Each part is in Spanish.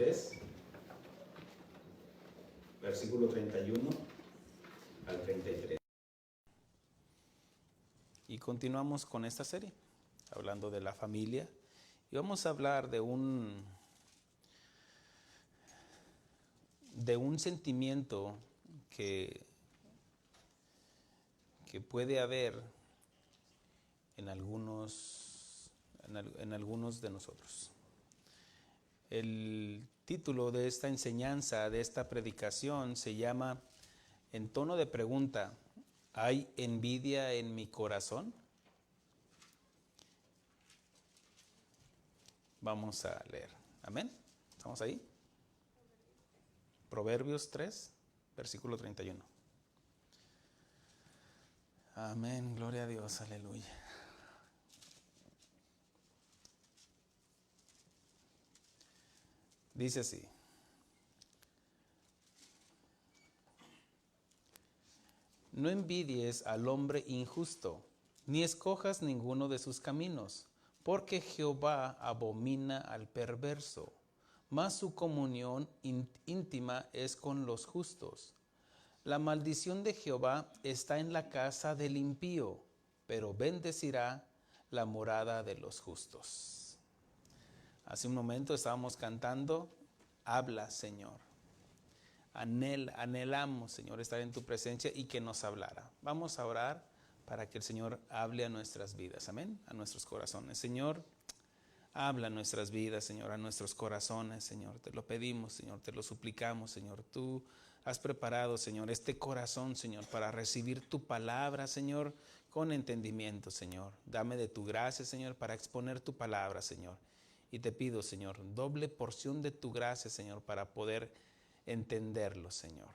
3, versículo 31 al 33. Y continuamos con esta serie, hablando de la familia. Y vamos a hablar de un sentimiento que puede haber en algunos de nosotros. El título de esta enseñanza, de esta predicación, se llama, en tono de pregunta, ¿hay envidia en mi corazón? Vamos a leer. Amén. ¿Estamos ahí? Proverbios 3, versículo 31. Amén. Gloria a Dios. Aleluya. Dice así: no envidies al hombre injusto, ni escojas ninguno de sus caminos, porque Jehová abomina al perverso, mas su comunión íntima es con los justos. La maldición de Jehová está en la casa del impío, pero bendecirá la morada de los justos. Hace un momento estábamos cantando, habla, Señor. Anhelamos, Señor, estar en tu presencia y que nos hablara. Vamos a orar para que el Señor hable a nuestras vidas, amén, a nuestros corazones. Señor, habla a nuestras vidas, Señor, a nuestros corazones, Señor. Te lo pedimos, Señor, te lo suplicamos, Señor. Tú has preparado, Señor, este corazón, Señor, para recibir tu palabra, Señor, con entendimiento, Señor. Dame de tu gracia, Señor, para exponer tu palabra, Señor. Y te pido, Señor, doble porción de tu gracia, Señor, para poder entenderlo, Señor,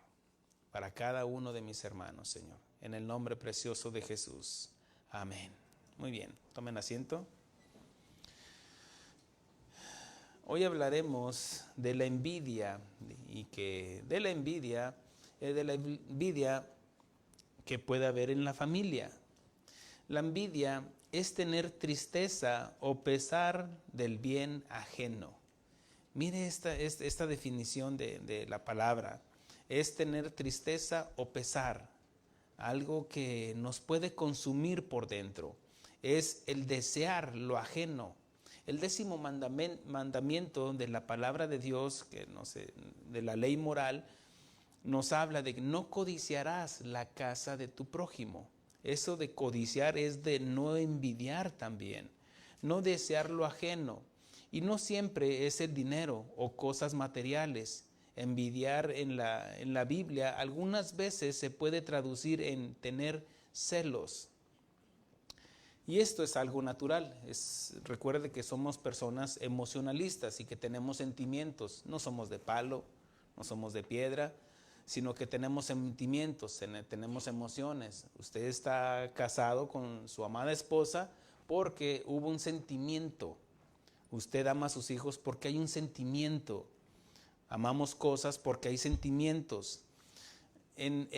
para cada uno de mis hermanos, Señor, en el nombre precioso de Jesús. Amén. Muy bien, tomen asiento. Hoy hablaremos de la envidia de la envidia que puede haber en la familia. La envidia es tener tristeza o pesar del bien ajeno. Mire esta definición de la palabra. Es tener tristeza o pesar, algo que nos puede consumir por dentro. Es el desear lo ajeno. El 10º mandamiento de la palabra de Dios, de la ley moral, nos habla de que no codiciarás la casa de tu prójimo. Eso de codiciar es de no envidiar también, no desear lo ajeno. Y no siempre es el dinero o cosas materiales. Envidiar en la Biblia algunas veces se puede traducir en tener celos. Y esto es algo natural. Recuerde que somos personas emocionalistas y que tenemos sentimientos. No somos de palo, no somos de piedra, sino que tenemos sentimientos, tenemos emociones. Usted está casado con su amada esposa porque hubo un sentimiento. Usted ama a sus hijos porque hay un sentimiento. Amamos cosas porque hay sentimientos. En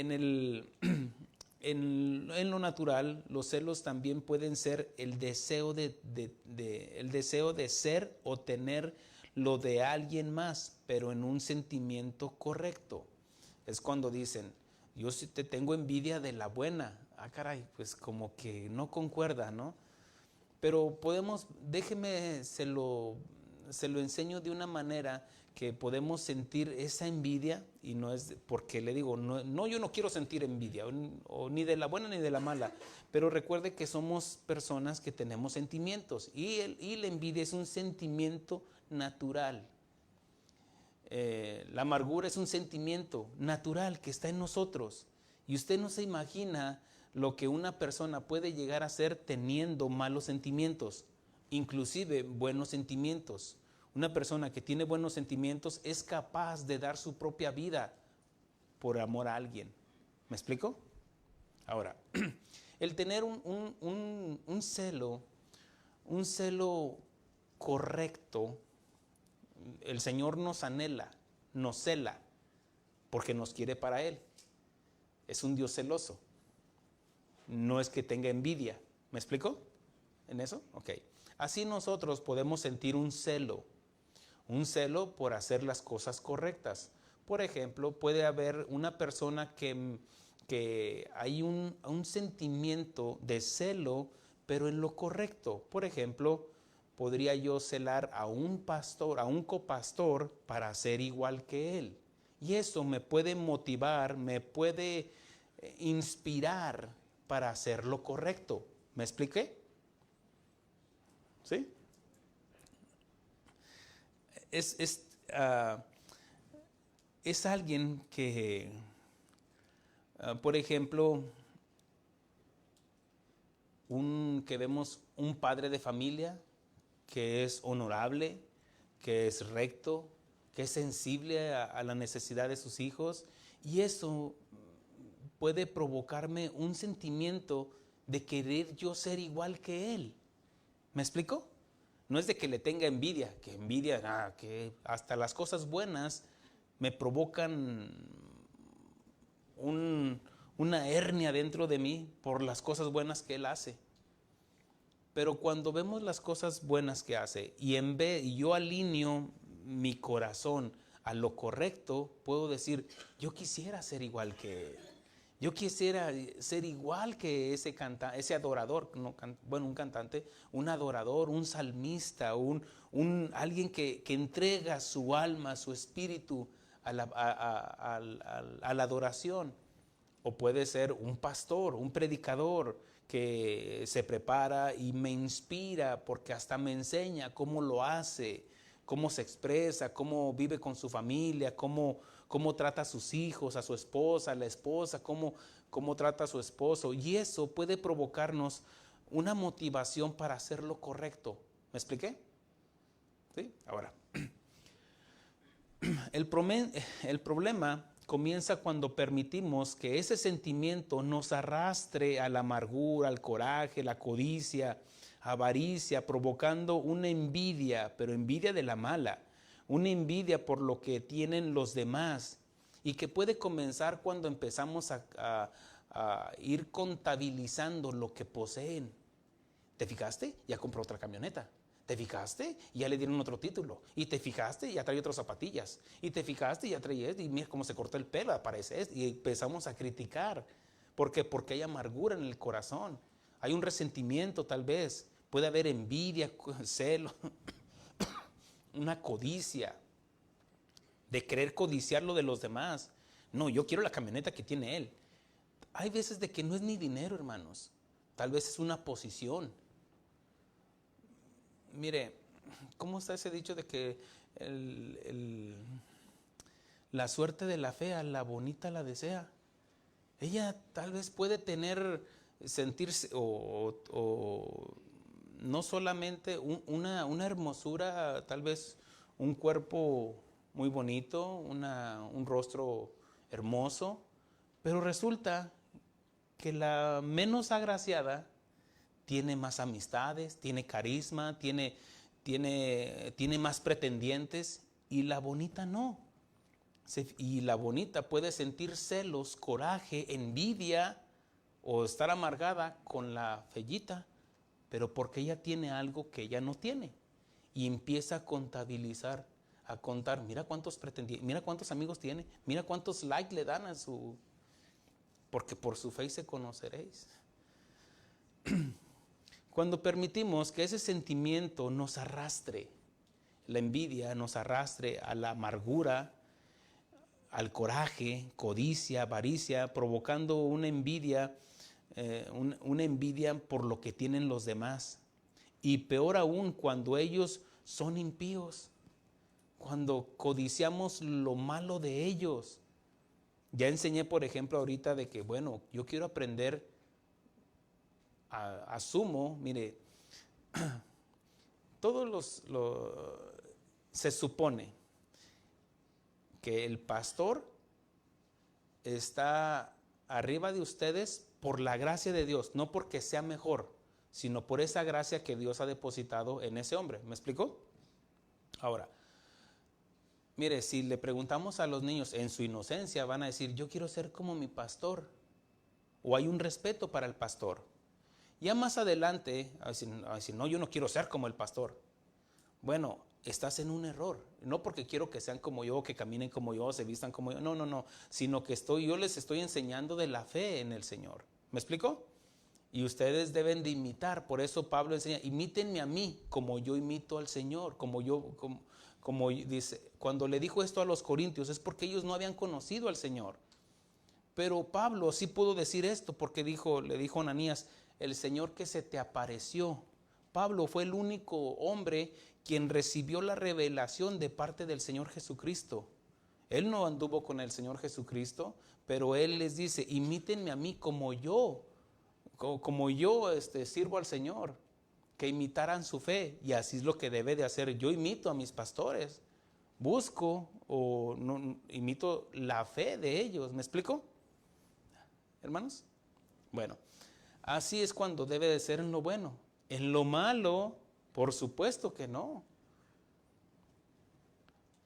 lo natural, los celos también pueden ser el deseo de ser o tener lo de alguien más, pero en un sentimiento correcto. Es cuando dicen, yo sí te tengo envidia de la buena. Ah, caray, pues como que no concuerda, ¿no? Pero déjeme, se lo enseño de una manera que podemos sentir esa envidia, y no es porque le digo, no, yo no quiero sentir envidia, o ni de la buena ni de la mala, pero recuerde que somos personas que tenemos sentimientos, y la envidia es un sentimiento natural. La amargura es un sentimiento natural que está en nosotros, y usted no se imagina lo que una persona puede llegar a ser teniendo malos sentimientos, inclusive buenos sentimientos. Una persona que tiene buenos sentimientos es capaz de dar su propia vida por amor a alguien. ¿Me explico? Ahora, el tener un celo correcto, el Señor nos anhela, nos cela, porque nos quiere para Él. Es un Dios celoso. No es que tenga envidia. ¿Me explico en eso? Ok. Así nosotros podemos sentir un celo un celo por hacer las cosas correctas. Por ejemplo, puede haber una persona que hay un sentimiento de celo, pero en lo correcto. Por ejemplo, podría yo celar a un pastor, a un copastor, para ser igual que él. Y eso me puede motivar, me puede inspirar para hacer lo correcto. ¿Me expliqué? ¿Sí? Es alguien que, por ejemplo, que vemos un padre de familia que es honorable, que es recto, que es sensible a la necesidad de sus hijos, y eso puede provocarme un sentimiento de querer yo ser igual que él. ¿Me explico? No es de que le tenga envidia, que hasta las cosas buenas me provocan una hernia dentro de mí por las cosas buenas que él hace. Pero cuando vemos las cosas buenas que hace y yo alineo mi corazón a lo correcto, puedo decir, yo quisiera ser igual que él. Yo quisiera ser igual que ese adorador, un cantante, un adorador, un salmista, alguien que entrega su alma, su espíritu a la adoración. O puede ser un pastor, un predicador que se prepara y me inspira porque hasta me enseña cómo lo hace, cómo se expresa, cómo vive con su familia, cómo trata a sus hijos, a su esposa, a la esposa, cómo trata a su esposo. Y eso puede provocarnos una motivación para hacer lo correcto. ¿Me expliqué? ¿Sí? Ahora, el problema comienza cuando permitimos que ese sentimiento nos arrastre a la amargura, al coraje, la codicia, avaricia, provocando una envidia, pero envidia de la mala, una envidia por lo que tienen los demás, y que puede comenzar cuando empezamos a ir contabilizando lo que poseen. ¿Te fijaste? Ya compró otra camioneta. ¿Te fijaste? Y ya le dieron otro título. ¿Y te fijaste? Y ya trae otras zapatillas. ¿Y te fijaste? Y ya trae esto. Y mira cómo se cortó el pelo, aparece esto. Y empezamos a criticar. ¿Por qué? Porque hay amargura en el corazón. Hay un resentimiento tal vez. Puede haber envidia, celo, una codicia. De querer codiciar lo de los demás. No, yo quiero la camioneta que tiene él. Hay veces de que no es ni dinero, hermanos. Tal vez es una posición. Mire, ¿cómo está ese dicho de que la suerte de la fea, la bonita la desea? Ella tal vez puede sentirse, o no solamente una hermosura, tal vez un cuerpo muy bonito, un rostro hermoso, pero resulta que la menos agraciada tiene más amistades, tiene carisma, tiene más pretendientes, y la bonita no. Y la bonita puede sentir celos, coraje, envidia o estar amargada con la fellita, pero porque ella tiene algo que ella no tiene. Y empieza a contabilizar, a contar, mira cuántos pretendientes, mira cuántos amigos tiene, mira cuántos likes le dan porque por su fe se conoceréis. Cuando permitimos que ese sentimiento nos arrastre, la envidia nos arrastre a la amargura, al coraje, codicia, avaricia, provocando una envidia por lo que tienen los demás. Y peor aún cuando ellos son impíos, cuando codiciamos lo malo de ellos. Ya enseñé, por ejemplo, ahorita de que, bueno, yo quiero aprender, asumo, mire, se supone que el pastor está arriba de ustedes por la gracia de Dios, no porque sea mejor, sino por esa gracia que Dios ha depositado en ese hombre. ¿Me explicó? Ahora, mire, si le preguntamos a los niños en su inocencia, van a decir, yo quiero ser como mi pastor, o hay un respeto para el pastor. Ya más adelante, a decir, no, yo no quiero ser como el pastor. Bueno, estás en un error. No porque quiero que sean como yo, que caminen como yo, se vistan como yo. No. Sino que yo les estoy enseñando de la fe en el Señor. ¿Me explico? Y ustedes deben de imitar. Por eso Pablo enseña, imítenme a mí como yo imito al Señor. Como dice, cuando le dijo esto a los corintios es porque ellos no habían conocido al Señor. Pero Pablo sí pudo decir esto porque le dijo a Ananías, el Señor que se te apareció. Pablo fue el único hombre quien recibió la revelación de parte del Señor Jesucristo. Él no anduvo con el Señor Jesucristo, pero él les dice, imítenme a mí como yo sirvo al Señor, que imitaran su fe. Y así es lo que debe de hacer. Yo imito a mis pastores, imito la fe de ellos. ¿Me explico, hermanos? Bueno, así es cuando debe de ser en lo bueno. En lo malo, por supuesto que no.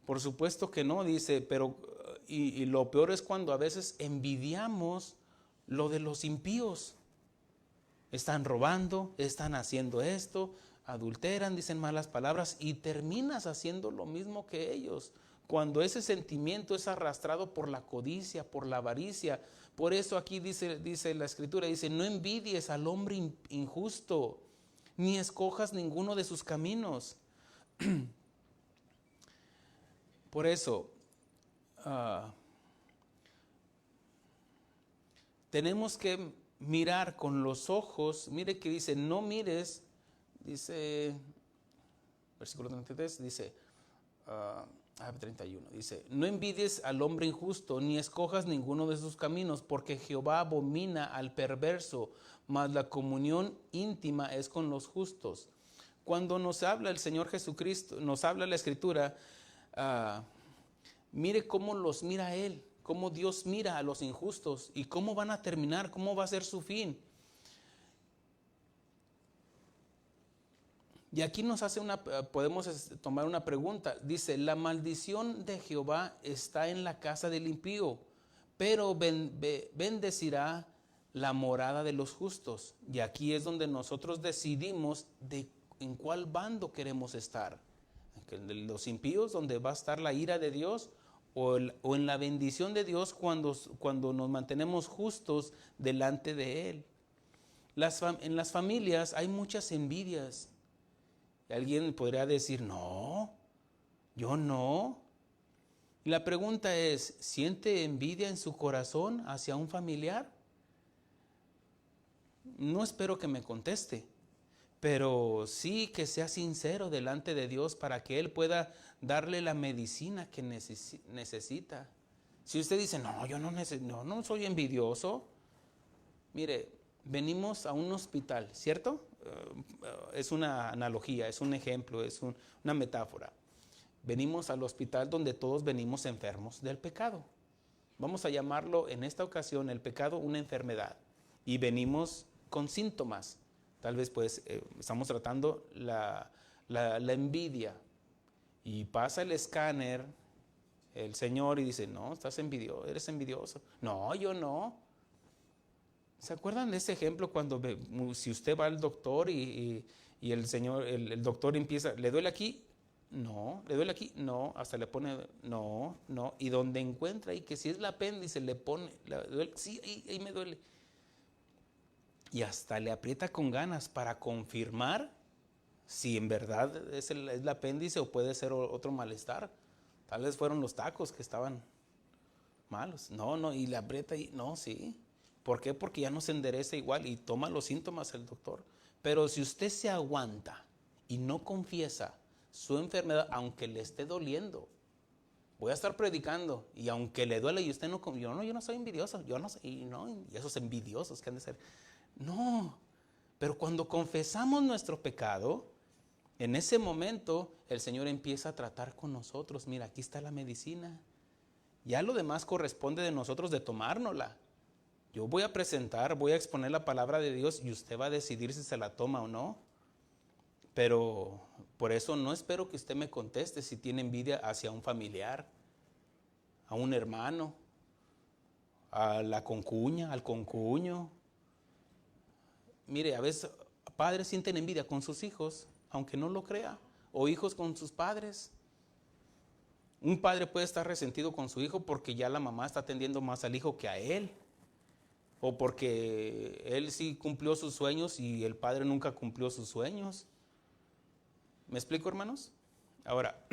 Por supuesto que no, dice, pero y lo peor es cuando a veces envidiamos lo de los impíos. Están robando, están haciendo esto, adulteran, dicen malas palabras y terminas haciendo lo mismo que ellos. Cuando ese sentimiento es arrastrado por la codicia, por la avaricia. Por eso aquí dice la Escritura, dice, no envidies al hombre injusto, ni escojas ninguno de sus caminos. Por eso, tenemos que mirar con los ojos. Mire que dice, no mires, dice, versículo 33, dice, 31, dice, no envidies al hombre injusto, ni escojas ninguno de sus caminos, porque Jehová abomina al perverso, mas la comunión íntima es con los justos. Cuando nos habla el Señor Jesucristo, nos habla la Escritura, mire cómo los mira Él, cómo Dios mira a los injustos y cómo van a terminar, cómo va a ser su fin. Y aquí podemos tomar una pregunta. Dice, la maldición de Jehová está en la casa del impío, pero bendecirá la morada de los justos. Y aquí es donde nosotros decidimos en cuál bando queremos estar. En los impíos, donde va a estar la ira de Dios, o en la bendición de Dios cuando nos mantenemos justos delante de Él. En las familias hay muchas envidias. Alguien podría decir, no, yo no. Y la pregunta es, ¿siente envidia en su corazón hacia un familiar? No espero que me conteste, pero sí que sea sincero delante de Dios para que Él pueda darle la medicina que necesita. Si usted dice, no, yo no soy envidioso. Mire, venimos a un hospital, ¿cierto? Es una analogía, es un ejemplo, es una metáfora. Venimos al hospital donde todos venimos enfermos del pecado. Vamos a llamarlo en esta ocasión el pecado una enfermedad. Y venimos con síntomas. Tal vez pues estamos tratando la envidia. Y pasa el escáner, el Señor, y dice, no, eres envidioso. No, yo no. ¿Se acuerdan de ese ejemplo cuando si usted va al doctor y el señor, el doctor empieza, ¿le duele aquí? No. ¿Le duele aquí? No. Hasta le pone, no. Y donde encuentra y que si es el apéndice le pone, ¿le duele? Sí, ahí me duele. Y hasta le aprieta con ganas para confirmar si en verdad es el apéndice o puede ser otro malestar. Tal vez fueron los tacos que estaban malos. No, y le aprieta y no, sí. ¿Por qué? Porque ya no se endereza igual y toma los síntomas el doctor. Pero si usted se aguanta y no confiesa su enfermedad, aunque le esté doliendo, voy a estar predicando y aunque le duele y usted no, yo no soy envidioso, yo no soy, y esos envidiosos que han de ser. No, pero cuando confesamos nuestro pecado, en ese momento el Señor empieza a tratar con nosotros. Mira, aquí está la medicina. Ya lo demás corresponde de nosotros de tomárnosla. Yo voy a exponer la palabra de Dios y usted va a decidir si se la toma o no. Pero por eso no espero que usted me conteste si tiene envidia hacia un familiar, a un hermano, a la concuña, al concuño. Mire, a veces padres sienten envidia con sus hijos, aunque no lo crea, o hijos con sus padres. Un padre puede estar resentido con su hijo porque ya la mamá está atendiendo más al hijo que a él, o porque él sí cumplió sus sueños y el padre nunca cumplió sus sueños. ¿Me explico, hermanos? Ahora,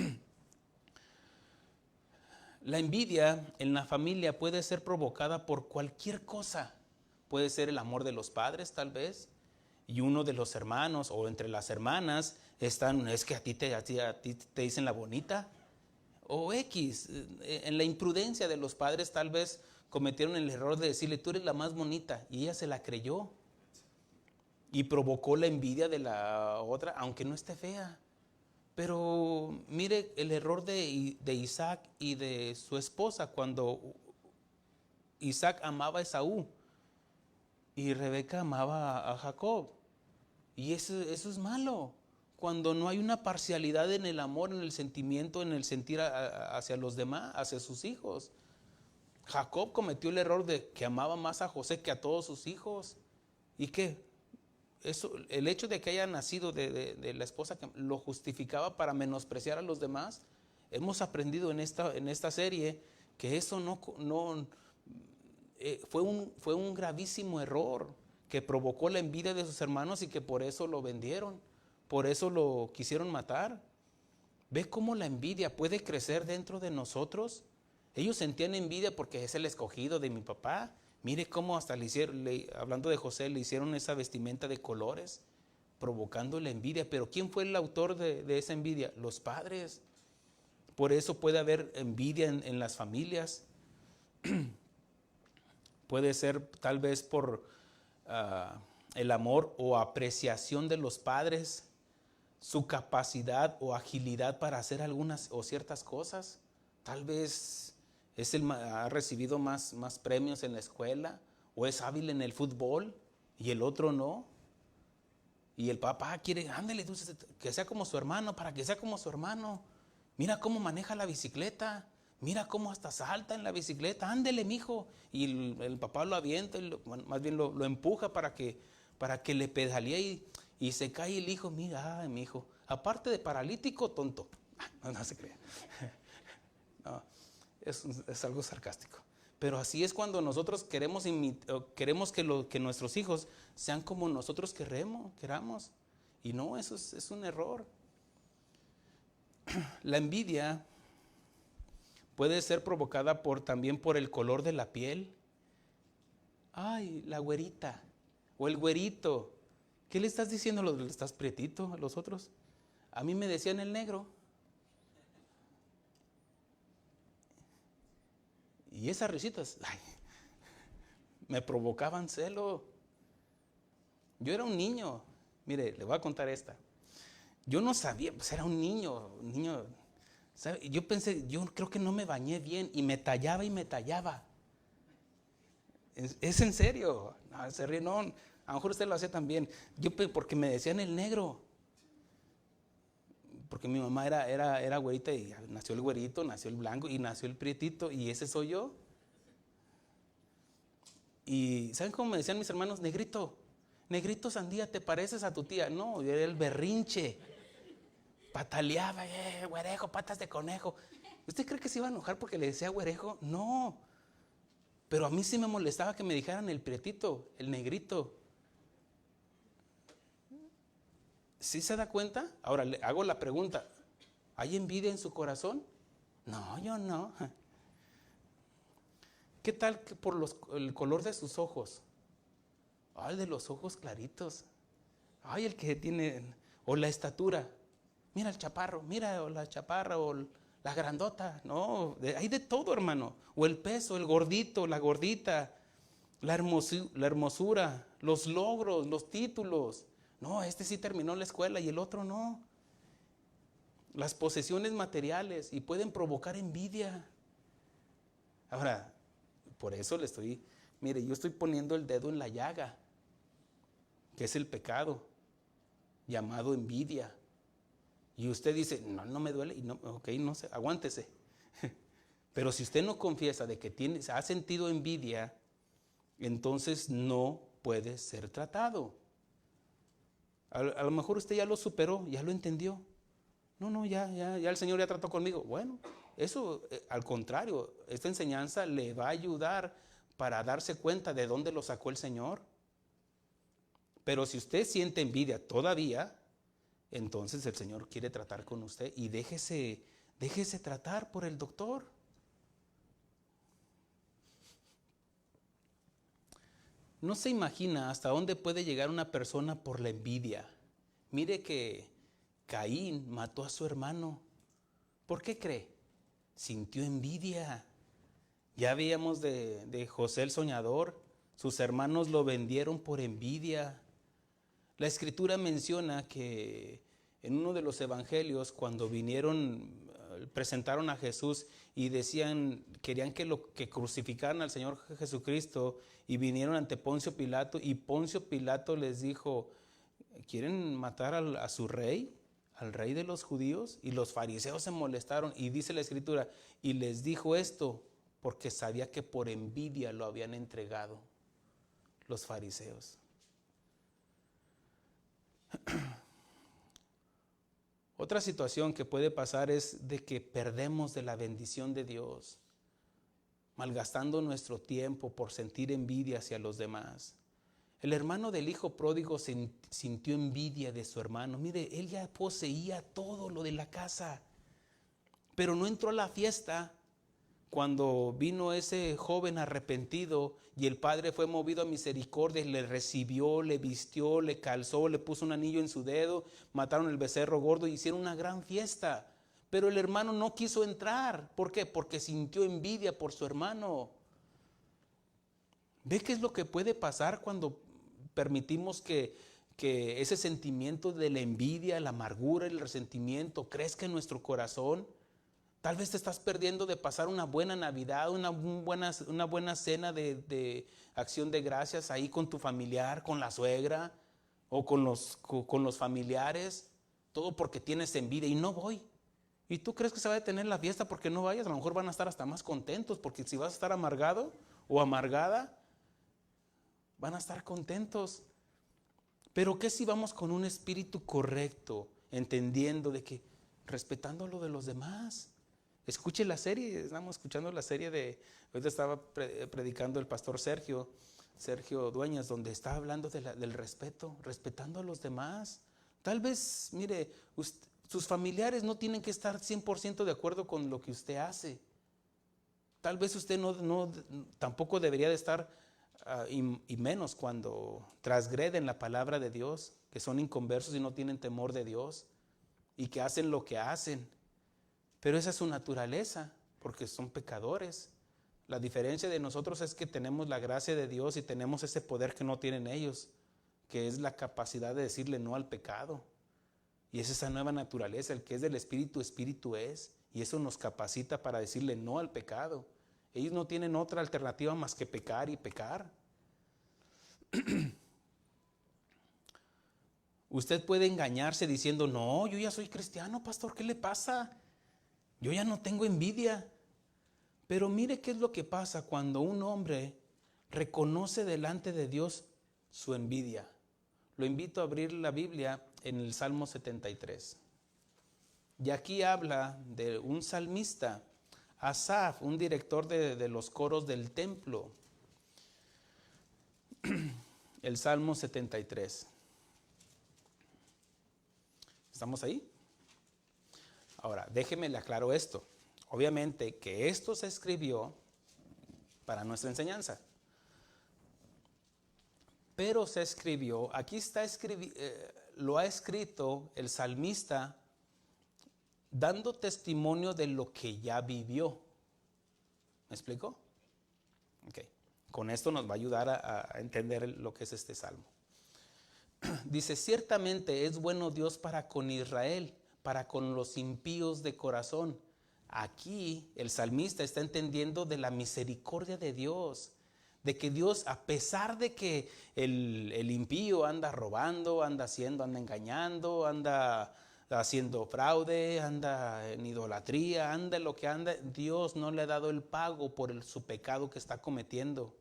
la envidia en la familia puede ser provocada por cualquier cosa. Puede ser el amor de los padres, tal vez, y uno de los hermanos o entre las hermanas están, es que a ti te dicen la bonita, o X, en la imprudencia de los padres tal vez cometieron el error de decirle, tú eres la más bonita, y ella se la creyó y provocó la envidia de la otra, aunque no esté fea. Pero mire el error de Isaac y de su esposa cuando Isaac amaba a Esaú y Rebeca amaba a Jacob. Y eso es malo. Cuando no hay una parcialidad en el amor, en el sentimiento, en el sentir hacia los demás, hacia sus hijos. Jacob cometió el error de que amaba más a José que a todos sus hijos. ¿Y qué? Eso, el hecho de que haya nacido de la esposa que lo justificaba para menospreciar a los demás. Hemos aprendido en esta serie que eso fue un gravísimo error que provocó la envidia de sus hermanos y que por eso lo vendieron, por eso lo quisieron matar. ¿Ve cómo la envidia puede crecer dentro de nosotros? Ellos sentían envidia porque es el escogido de mi papá. Mire cómo hasta le hicieron, hablando de José, le hicieron esa vestimenta de colores, provocando la envidia. Pero ¿quién fue el autor de esa envidia? Los padres. Por eso puede haber envidia en las familias. Puede ser tal vez por el amor o apreciación de los padres, su capacidad o agilidad para hacer algunas o ciertas cosas. Tal vez ha recibido más premios en la escuela, o es hábil en el fútbol y el otro no. Y el papá quiere, ándale, que sea como su hermano, para que sea como su hermano. Mira cómo maneja la bicicleta, mira cómo hasta salta en la bicicleta, ándele, mijo. Y el papá lo avienta, más bien lo empuja para que le pedalee y se cae el hijo. Mira, mi hijo, aparte de paralítico, tonto. No se crea. No, es algo sarcástico. Pero así es cuando nosotros queremos que nuestros hijos sean como nosotros queramos. Y no, eso es un error. La envidia puede ser provocada también por el color de la piel. Ay, la güerita o el güerito. ¿Qué le estás diciendo? ¿Le estás prietito a los otros? A mí me decían el negro. Y esas risitas, me provocaban celo. Yo era un niño. Mire, le voy a contar esta. Yo no sabía, pues era un niño, ¿sabe? Yo creo que no me bañé bien y me tallaba. Es en serio. No, se ríe, no, a lo mejor usted lo hacía también. Porque me decían el negro. Porque mi mamá era güerita y nació el güerito, nació el blanco y nació el prietito y ese soy yo. Y ¿saben cómo me decían mis hermanos? Negrito sandía, ¿te pareces a tu tía? No, yo era el berrinche. Pataleaba, güerejo, patas de conejo. ¿Usted cree que se iba a enojar porque le decía güerejo? No. Pero a mí sí me molestaba que me dijeran el prietito, el negrito. ¿Sí se da cuenta? Ahora le hago la pregunta, ¿hay envidia en su corazón? No, yo no. ¿Qué tal que por el color de sus ojos? Ay, de los ojos claritos. Ay, el que tiene, o la estatura. Mira el chaparro, mira o la chaparra o la grandota. No, hay de todo, hermano. O el peso, el gordito, la gordita, la hermosura, los logros, los títulos. No, este sí terminó la escuela y el otro no. Las posesiones materiales y pueden provocar envidia. Ahora, por eso mire, yo estoy poniendo el dedo en la llaga, que es el pecado, llamado envidia. Y usted dice, no me duele, y no, ok, no sé, aguántese. Pero si usted no confiesa de que ha sentido envidia, entonces no puede ser tratado. A lo mejor usted ya lo superó, ya lo entendió. No, ya el Señor ya trató conmigo. Bueno, eso al contrario, esta enseñanza le va a ayudar para darse cuenta de dónde lo sacó el Señor. Pero si usted siente envidia todavía, entonces el Señor quiere tratar con usted y déjese tratar por el doctor. No se imagina hasta dónde puede llegar una persona por la envidia. Mire que Caín mató a su hermano. ¿Por qué cree? Sintió envidia. Ya veíamos de José el soñador. Sus hermanos lo vendieron por envidia. La Escritura menciona que en uno de los evangelios, cuando presentaron a Jesús y querían que crucificaran al Señor Jesucristo, y vinieron ante Poncio Pilato, y Poncio Pilato les dijo: ¿quieren matar a su rey, al rey de los judíos? Y los fariseos se molestaron, y dice la Escritura, y les dijo esto porque sabía que por envidia lo habían entregado los fariseos. Otra situación que puede pasar es de que perdemos de la bendición de Dios, malgastando nuestro tiempo por sentir envidia hacia los demás. El hermano del hijo pródigo sintió envidia de su hermano. Mire, él ya poseía todo lo de la casa, pero no entró a la fiesta cuando vino ese joven arrepentido, y el padre fue movido a misericordia y le recibió, le vistió, le calzó, le puso un anillo en su dedo, mataron el becerro gordo y hicieron una gran fiesta. Pero el hermano no quiso entrar. ¿Por qué? Porque sintió envidia por su hermano. ¿Ve qué es lo que puede pasar cuando permitimos que ese sentimiento de la envidia, la amargura, el resentimiento crezca en nuestro corazón? Tal vez te estás perdiendo de pasar una buena Navidad, una buena cena de acción de gracias ahí con tu familiar, con la suegra o con los familiares, todo porque tienes envidia y no voy. ¿Y tú crees que se va a detener la fiesta porque no vayas? A lo mejor van a estar hasta más contentos, porque si vas a estar amargado o amargada, van a estar contentos. Pero ¿qué si vamos con un espíritu correcto, entendiendo de que, respetando lo de los demás? Escuche la serie, estamos escuchando la serie ahorita estaba predicando el pastor Sergio Dueñas, donde está hablando del respeto, respetando a los demás. Tal vez, mire, sus familiares no tienen que estar 100% de acuerdo con lo que usted hace. Tal vez usted tampoco debería de estar, y menos cuando transgreden la palabra de Dios, que son inconversos y no tienen temor de Dios, y que hacen lo que hacen. Pero esa es su naturaleza, porque son pecadores. La diferencia de nosotros es que tenemos la gracia de Dios y tenemos ese poder que no tienen ellos, que es la capacidad de decirle no al pecado. Y es esa nueva naturaleza, el que es del Espíritu, Espíritu es, y eso nos capacita para decirle no al pecado. Ellos no tienen otra alternativa más que pecar y pecar. Usted puede engañarse diciendo: no, yo ya soy cristiano, pastor, ¿qué le pasa? Yo ya no tengo envidia. Pero mire qué es lo que pasa cuando un hombre reconoce delante de Dios su envidia. Lo invito a abrir la Biblia en el Salmo 73. Y aquí habla de un salmista, Asaf, un director de los coros del templo. El Salmo 73. ¿Estamos ahí? Ahora, déjeme le aclaro esto. Obviamente que esto se escribió para nuestra enseñanza. Pero se escribió, lo ha escrito el salmista dando testimonio de lo que ya vivió. ¿Me explico? Ok. Con esto nos va a ayudar a entender lo que es este salmo. Dice: ciertamente es bueno Dios para con Israel, para con los impíos de corazón. Aquí el salmista está entendiendo de la misericordia de Dios, de que Dios, a pesar de que el impío anda robando, anda engañando, anda haciendo fraude, anda en idolatría, anda en lo que anda, Dios no le ha dado el pago por su pecado que está cometiendo.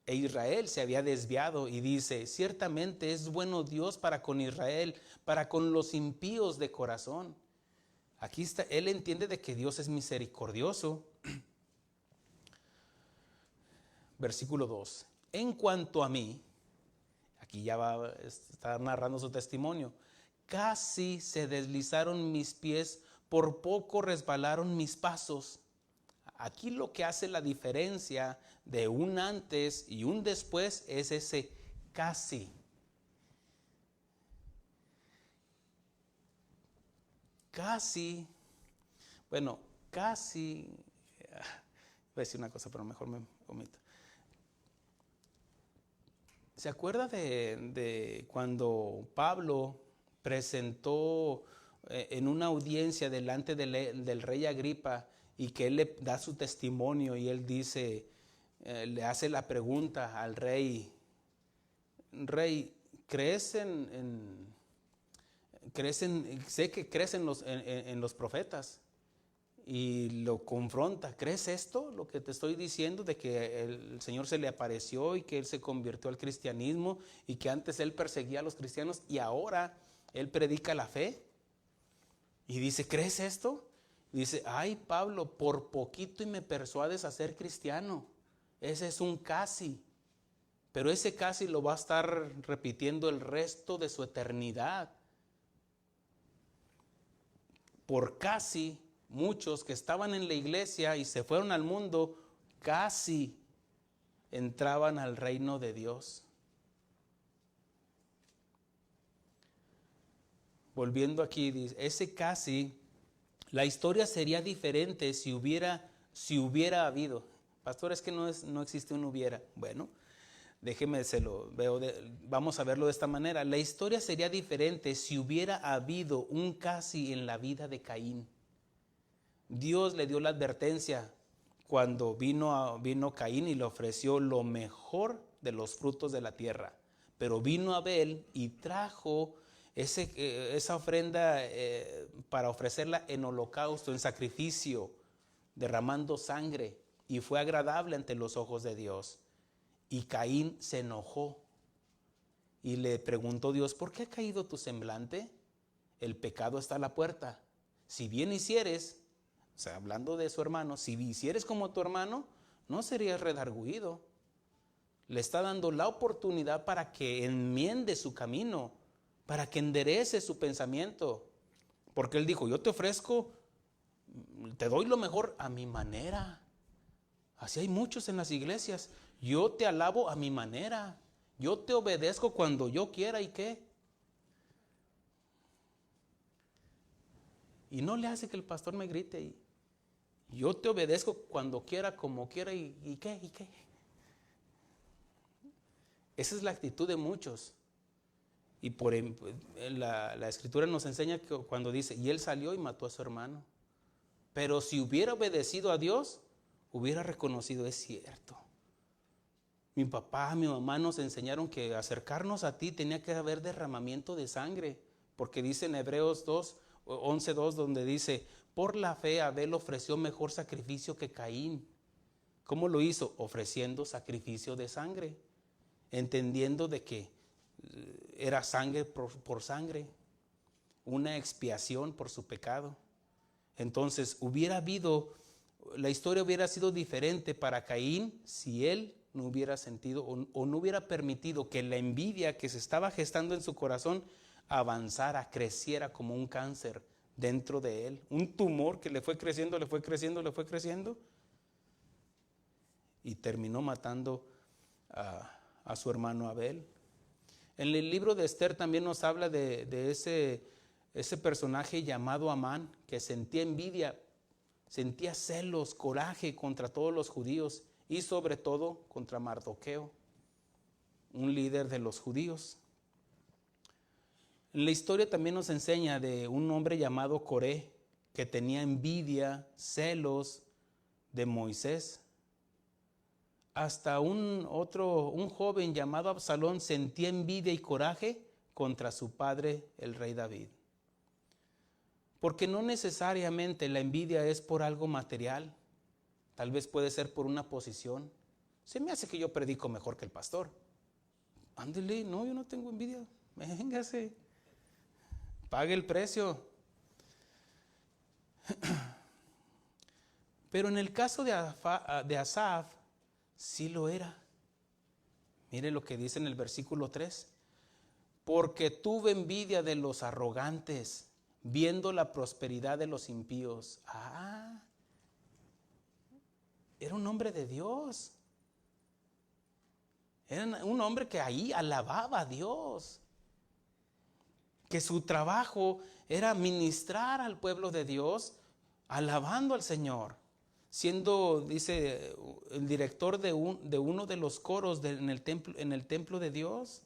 E Israel se había desviado y dice, ciertamente es bueno Dios para con Israel, para con los impíos de corazón. Aquí está, él entiende de que Dios es misericordioso. Versículo 2. En cuanto a mí, aquí ya va a estar narrando su testimonio, casi se deslizaron mis pies, por poco resbalaron mis pasos. Aquí lo que hace la diferencia de un antes y un después es ese casi. Casi, bueno, casi, voy a decir una cosa, pero mejor me omito. ¿Se acuerda de cuando Pablo presentó en una audiencia delante del rey Agripa y que él le da su testimonio y él dice, le hace la pregunta al rey, ¿crees sé que crees en los profetas? Y lo confronta, ¿crees esto? Lo que te estoy diciendo de que el Señor se le apareció y que él se convirtió al cristianismo y que antes él perseguía a los cristianos y ahora él predica la fe. Y dice, ¿crees esto? Y dice, ay Pablo, por poquito y me persuades a ser cristiano. Ese es un casi. Pero ese casi lo va a estar repitiendo el resto de su eternidad. Por casi, muchos que estaban en la iglesia y se fueron al mundo, casi entraban al reino de Dios. Volviendo aquí, dice, ese casi, la historia sería diferente si hubiera habido. Pastor, es que no existe un hubiera. Bueno, déjeme vamos a verlo de esta manera. La historia sería diferente si hubiera habido un casi en la vida de Caín. Dios le dio la advertencia cuando vino Caín y le ofreció lo mejor de los frutos de la tierra. Pero vino Abel y trajo esa ofrenda para ofrecerla en holocausto, en sacrificio, derramando sangre. Y fue agradable ante los ojos de Dios. Y Caín se enojó y le preguntó a Dios, ¿por qué ha caído tu semblante? El pecado está a la puerta. Si bien hicieres, o sea, hablando de su hermano, si hicieres como tu hermano, no serías redarguido. Le está dando la oportunidad para que enmiende su camino, para que enderece su pensamiento. Porque él dijo, yo te ofrezco, te doy lo mejor a mi manera. Así hay muchos en las iglesias. Yo te alabo a mi manera. Yo te obedezco cuando yo quiera y qué. Y no le hace que el pastor me grite y yo te obedezco cuando quiera, como quiera y qué. Esa es la actitud de muchos. Y la escritura nos enseña que cuando dice, y él salió y mató a su hermano. Pero si hubiera obedecido a Dios, hubiera reconocido, es cierto. Mi papá, mi mamá nos enseñaron que acercarnos a ti tenía que haber derramamiento de sangre. Porque dice en Hebreos 11:2, donde dice, por la fe Abel ofreció mejor sacrificio que Caín. ¿Cómo lo hizo? Ofreciendo sacrificio de sangre, entendiendo de que era sangre por sangre, una expiación por su pecado. Entonces la historia hubiera sido diferente para Caín si él no hubiera sentido o no hubiera permitido que la envidia que se estaba gestando en su corazón avanzara, creciera como un cáncer dentro de él, un tumor que le fue creciendo y terminó matando a su hermano Abel. En el libro de Esther también nos habla de ese personaje llamado Amán, que sentía envidia, sentía celos, coraje contra todos los judíos y sobre todo contra Mardoqueo, un líder de los judíos. En la historia también nos enseña de un hombre llamado Coré, que tenía envidia, celos de Moisés. Hasta un joven llamado Absalón sentía envidia y coraje contra su padre, el rey David. Porque no necesariamente la envidia es por algo material. Tal vez puede ser por una posición, Se me hace que yo predico mejor que el pastor. Ándele, no, yo no tengo envidia. Véngase, pague el precio. Pero en el caso de Asaf, sí lo era. Mire lo que dice en el versículo 3. Porque tuve envidia de los arrogantes, viendo la prosperidad de los impíos. Era un hombre de Dios. Era un hombre que ahí alababa a Dios. Que su trabajo era ministrar al pueblo de Dios, alabando al Señor. Siendo, dice, el director de uno de los coros en el templo de Dios.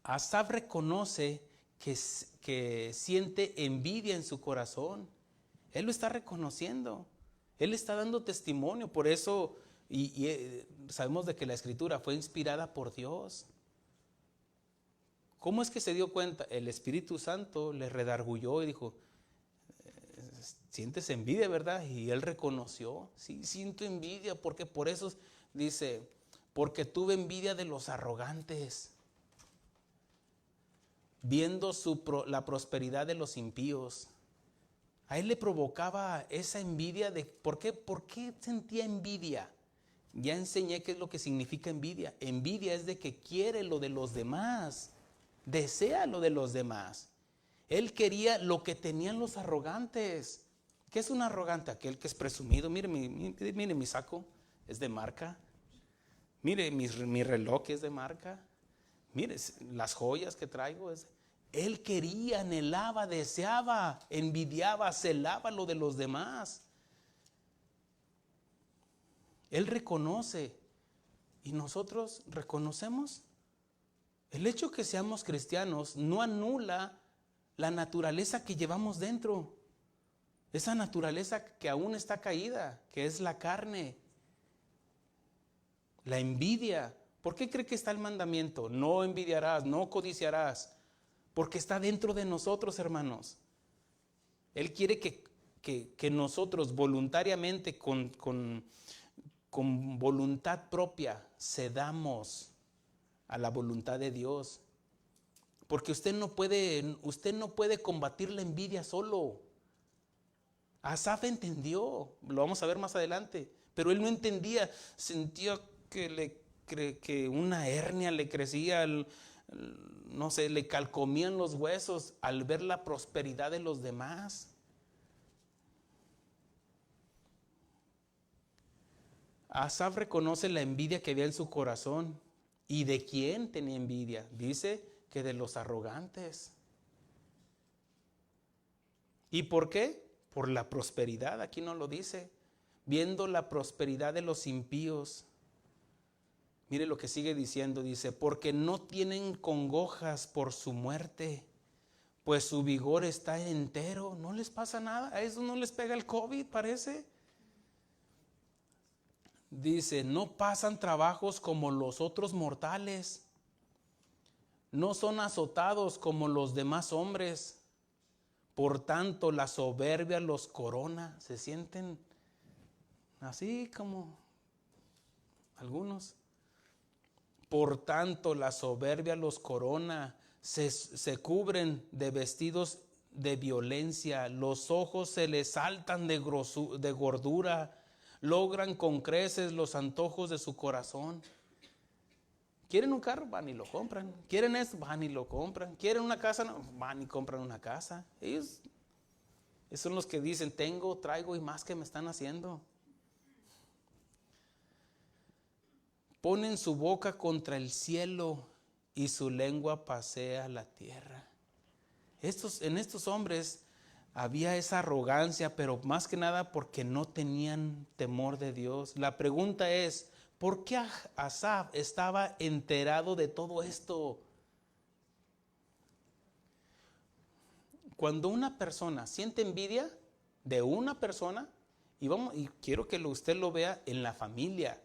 Asaf reconoce que siente envidia en su corazón. Él lo está reconociendo. Él está dando testimonio. Por eso, sabemos de que la Escritura fue inspirada por Dios. ¿Cómo es que se dio cuenta? El Espíritu Santo le redarguyó y dijo, sientes envidia, ¿verdad? Y él reconoció, sí, siento envidia, porque por eso dice, porque tuve envidia de los arrogantes, viendo la prosperidad de los impíos. A él le provocaba esa envidia de, ¿por qué sentía envidia? Ya enseñé qué es lo que significa envidia. Envidia es de que quiere lo de los demás, desea lo de los demás. Él quería lo que tenían los arrogantes. ¿Qué es un arrogante? Aquel que es presumido. Mire mi saco, es de marca. Mire mi reloj es de marca. Mire las joyas que traigo. Él quería, anhelaba, deseaba, envidiaba, celaba lo de los demás. Él reconoce. ¿Y nosotros reconocemos? El hecho que seamos cristianos no anula la naturaleza que llevamos dentro. Esa naturaleza que aún está caída, que es la carne, la envidia. ¿Por qué cree que está el mandamiento? No envidiarás, no codiciarás. Porque está dentro de nosotros, hermanos. Él quiere que nosotros voluntariamente, con voluntad propia, cedamos a la voluntad de Dios. Porque usted no puede combatir la envidia solo. Asaf entendió, lo vamos a ver más adelante, pero él no entendía, sentía que una hernia le crecía, no sé, le calcomían los huesos al ver la prosperidad de los demás. Asaf reconoce la envidia que había en su corazón. ¿Y de quién tenía envidia? Dice que de los arrogantes. ¿Y por qué? Por la prosperidad, aquí no lo dice. Viendo la prosperidad de los impíos. Mire lo que sigue diciendo, dice, porque no tienen congojas por su muerte, pues su vigor está entero, no les pasa nada, a eso no les pega el COVID, parece. Dice, no pasan trabajos como los otros mortales, no son azotados como los demás hombres. Por tanto, la soberbia los corona. Se sienten así como algunos. Por tanto, la soberbia los corona. Se cubren de vestidos de violencia. Los ojos se les saltan de gordura. Logran con creces los antojos de su corazón. ¿Quieren un carro? Van y lo compran. ¿Quieren esto? Van y lo compran. ¿Quieren una casa? No, van y compran una casa. Ellos son los que dicen, tengo, traigo y más que me están haciendo. Ponen su boca contra el cielo y su lengua pasea la tierra. En estos hombres había esa arrogancia, pero más que nada porque no tenían temor de Dios. La pregunta es, ¿por qué Asaf estaba enterado de todo esto? Cuando una persona siente envidia de una persona, y quiero que usted lo vea en la familia,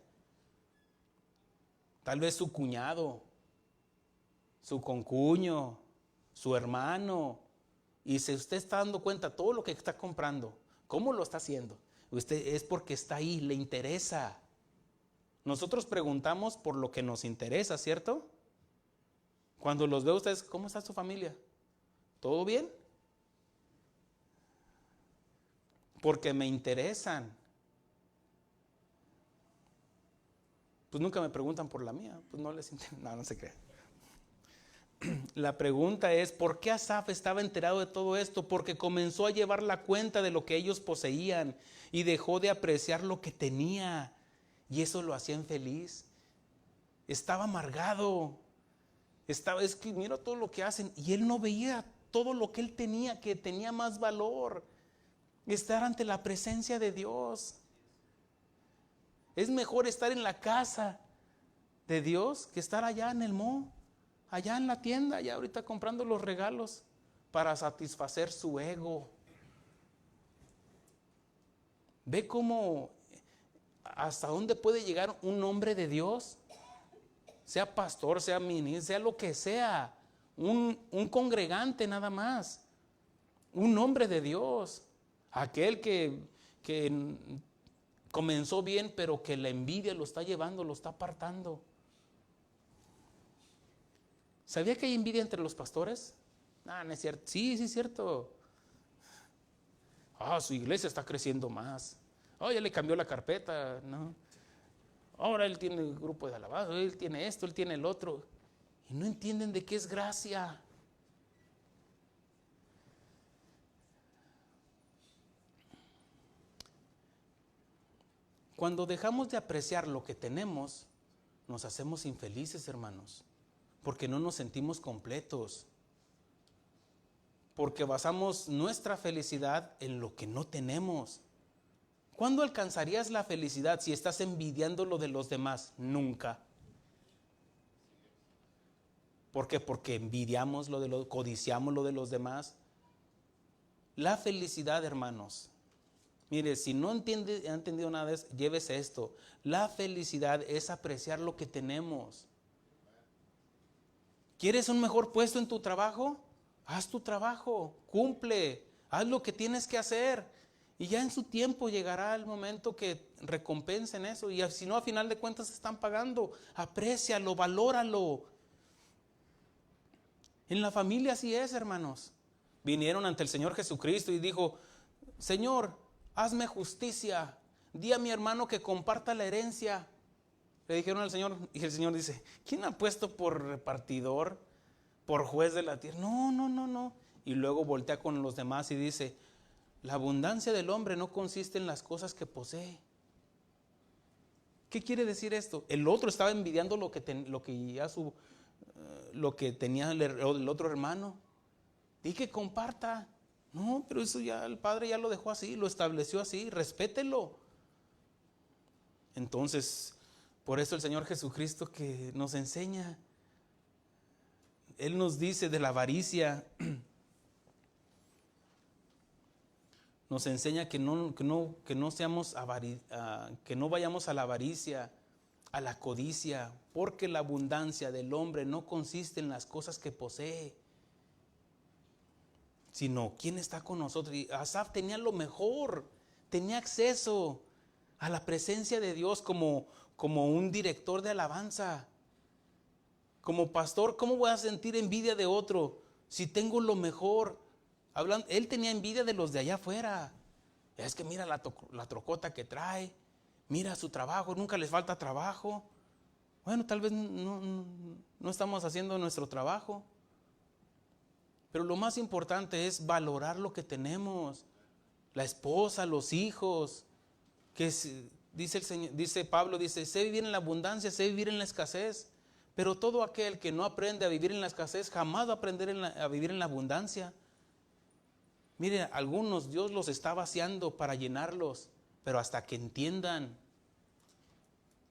tal vez su cuñado, su concuño, su hermano, y si usted está dando cuenta de todo lo que está comprando, cómo lo está haciendo, usted es porque está ahí, le interesa. Nosotros preguntamos por lo que nos interesa, ¿cierto? Cuando los veo a ustedes, ¿cómo está su familia? ¿Todo bien? Porque me interesan. Pues nunca me preguntan por la mía, pues no les interesa, no se cree. La pregunta es, ¿por qué Asaf estaba enterado de todo esto? Porque comenzó a llevar la cuenta de lo que ellos poseían y dejó de apreciar lo que tenía, y eso lo hacía infeliz. Estaba amargado, es que mira todo lo que hacen, y él no veía todo lo que él tenía, que tenía más valor, estar ante la presencia de Dios. Es mejor estar en la casa de Dios que estar allá en el mall, allá en la tienda, allá ahorita comprando los regalos para satisfacer su ego. Ve cómo hasta dónde puede llegar un hombre de Dios, sea pastor, sea ministro, sea lo que sea, un congregante nada más, un hombre de Dios, aquel que comenzó bien, pero que la envidia lo está llevando, lo está apartando. ¿Sabía que hay envidia entre los pastores? No es cierto. Sí, es cierto. Su iglesia está creciendo más. Ya le cambió la carpeta, ¿no? Ahora él tiene el grupo de alabanza, él tiene esto, él tiene el otro. Y no entienden de qué es gracia. Cuando dejamos de apreciar lo que tenemos, nos hacemos infelices, hermanos, porque no nos sentimos completos, porque basamos nuestra felicidad en lo que no tenemos. ¿Cuándo alcanzarías la felicidad si estás envidiando lo de los demás? Nunca. ¿Por qué? Porque envidiamos codiciamos lo de los demás. La felicidad, hermanos, mire, si no ha entendido nada de eso, llévese esto. La felicidad es apreciar lo que tenemos. ¿Quieres un mejor puesto en tu trabajo? Haz tu trabajo, cumple, haz lo que tienes que hacer. Y ya en su tiempo llegará el momento que recompensen eso. Y si no, a final de cuentas están pagando. Aprécialo, valóralo. En la familia así es, hermanos. Vinieron ante el Señor Jesucristo y dijo, Señor, hazme justicia, di a mi hermano que comparta la herencia. Le dijeron al Señor, y el Señor dice, ¿quién ha puesto por repartidor, por juez de la tierra? No. Y luego voltea con los demás y dice, la abundancia del hombre no consiste en las cosas que posee. ¿Qué quiere decir esto? El otro estaba envidiando lo que tenía el otro hermano. Di que comparta. No, pero eso ya el Padre ya lo dejó así, lo estableció así, respételo. Entonces, por eso el Señor Jesucristo que nos enseña, Él nos dice de la avaricia, nos enseña que no vayamos a la avaricia, a la codicia, porque la abundancia del hombre no consiste en las cosas que posee, sino quién está con nosotros. Y Asaf tenía lo mejor, tenía acceso a la presencia de Dios como un director de alabanza. Como pastor, ¿cómo voy a sentir envidia de otro si tengo lo mejor? Él tenía envidia de los de allá afuera. Es que mira la trocota que trae, mira su trabajo, nunca les falta trabajo. Bueno, tal vez no estamos haciendo nuestro trabajo. Pero lo más importante es valorar lo que tenemos. La esposa, los hijos. Dice Pablo, sé vivir en la abundancia, sé vivir en la escasez. Pero todo aquel que no aprende a vivir en la escasez jamás va a aprender a vivir en la abundancia. Mire, algunos Dios los está vaciando para llenarlos, pero hasta que entiendan.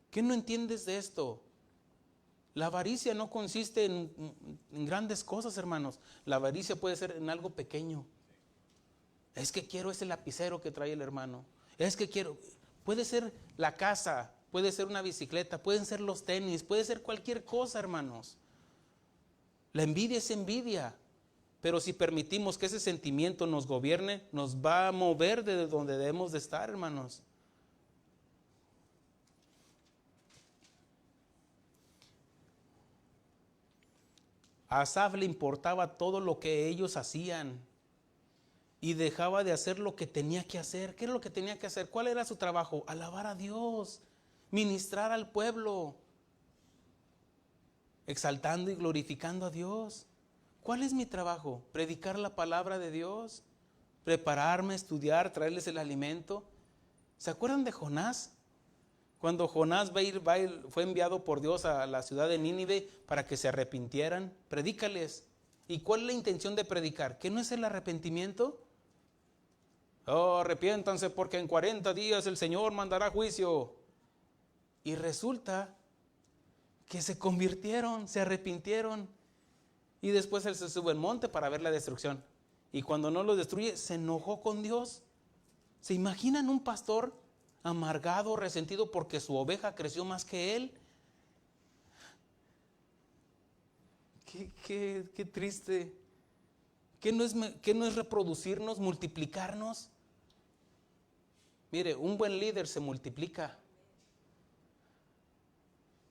¿Qué no entiendes de esto? La avaricia no consiste en grandes cosas, hermanos. La avaricia puede ser en algo pequeño. Es que quiero ese lapicero que trae el hermano. Puede ser la casa, puede ser una bicicleta, pueden ser los tenis, puede ser cualquier cosa, hermanos. La envidia es envidia. Pero si permitimos que ese sentimiento nos gobierne, nos va a mover de donde debemos de estar, hermanos. A Asaf le importaba todo lo que ellos hacían y dejaba de hacer lo que tenía que hacer. ¿Qué era lo que tenía que hacer? ¿Cuál era su trabajo? Alabar a Dios, ministrar al pueblo, exaltando y glorificando a Dios. ¿Cuál es mi trabajo? Predicar la palabra de Dios, prepararme, estudiar, traerles el alimento. ¿Se acuerdan de Jonás? Cuando Jonás fue enviado por Dios a la ciudad de Nínive para que se arrepintieran, predícales. ¿Y cuál es la intención de predicar? ¿Qué no es el arrepentimiento? Oh, arrepiéntanse porque en 40 días el Señor mandará juicio. Y resulta que se convirtieron, se arrepintieron. Y después él se sube al monte para ver la destrucción. Y cuando no lo destruye, se enojó con Dios. ¿Se imaginan un pastor amargado, resentido porque su oveja creció más que él? Qué triste. ¿Qué no es reproducirnos, multiplicarnos? Mire, un buen líder se multiplica.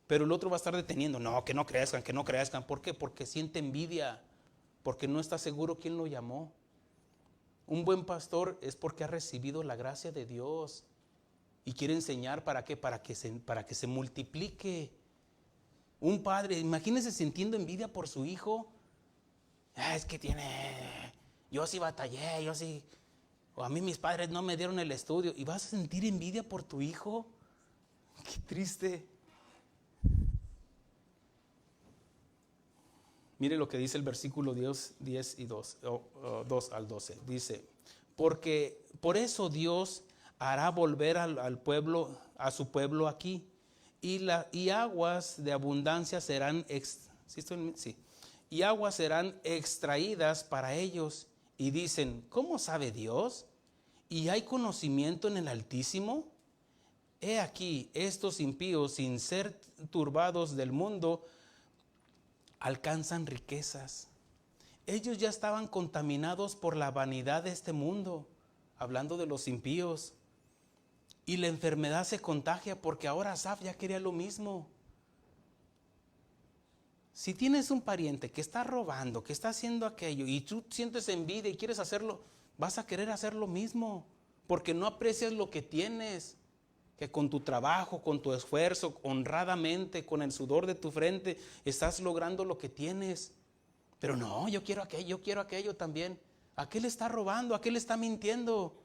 Pero el otro va a estar deteniendo. No, que no crezcan, que no crezcan. ¿Por qué? Porque siente envidia. Porque no está seguro quién lo llamó. Un buen pastor es porque ha recibido la gracia de Dios y quiere enseñar. ¿Para qué? Para que se multiplique. Un padre, imagínese sintiendo envidia por su hijo. Es que yo sí batallé, yo sí, o a mí mis padres no me dieron el estudio. ¿Y vas a sentir envidia por tu hijo? Qué triste. Mire lo que dice el versículo 10 y 2 al 12. Dice, porque por eso Dios hará volver al pueblo, a su pueblo aquí, y aguas de abundancia serán, y aguas serán extraídas para ellos. Y dicen, ¿cómo sabe Dios? ¿Y hay conocimiento en el Altísimo? He aquí, estos impíos, sin ser turbados del mundo, alcanzan riquezas. Ellos ya estaban contaminados por la vanidad de este mundo, hablando de los impíos. Y la enfermedad se contagia porque ahora Asaf ya quería lo mismo. Si tienes un pariente que está robando, que está haciendo aquello, y tú sientes envidia y quieres hacerlo, vas a querer hacer lo mismo, porque no aprecias lo que tienes, que con tu trabajo, con tu esfuerzo, honradamente, con el sudor de tu frente, estás logrando lo que tienes. Pero no, yo quiero aquello también. ¿A qué le está robando? ¿A qué le está mintiendo?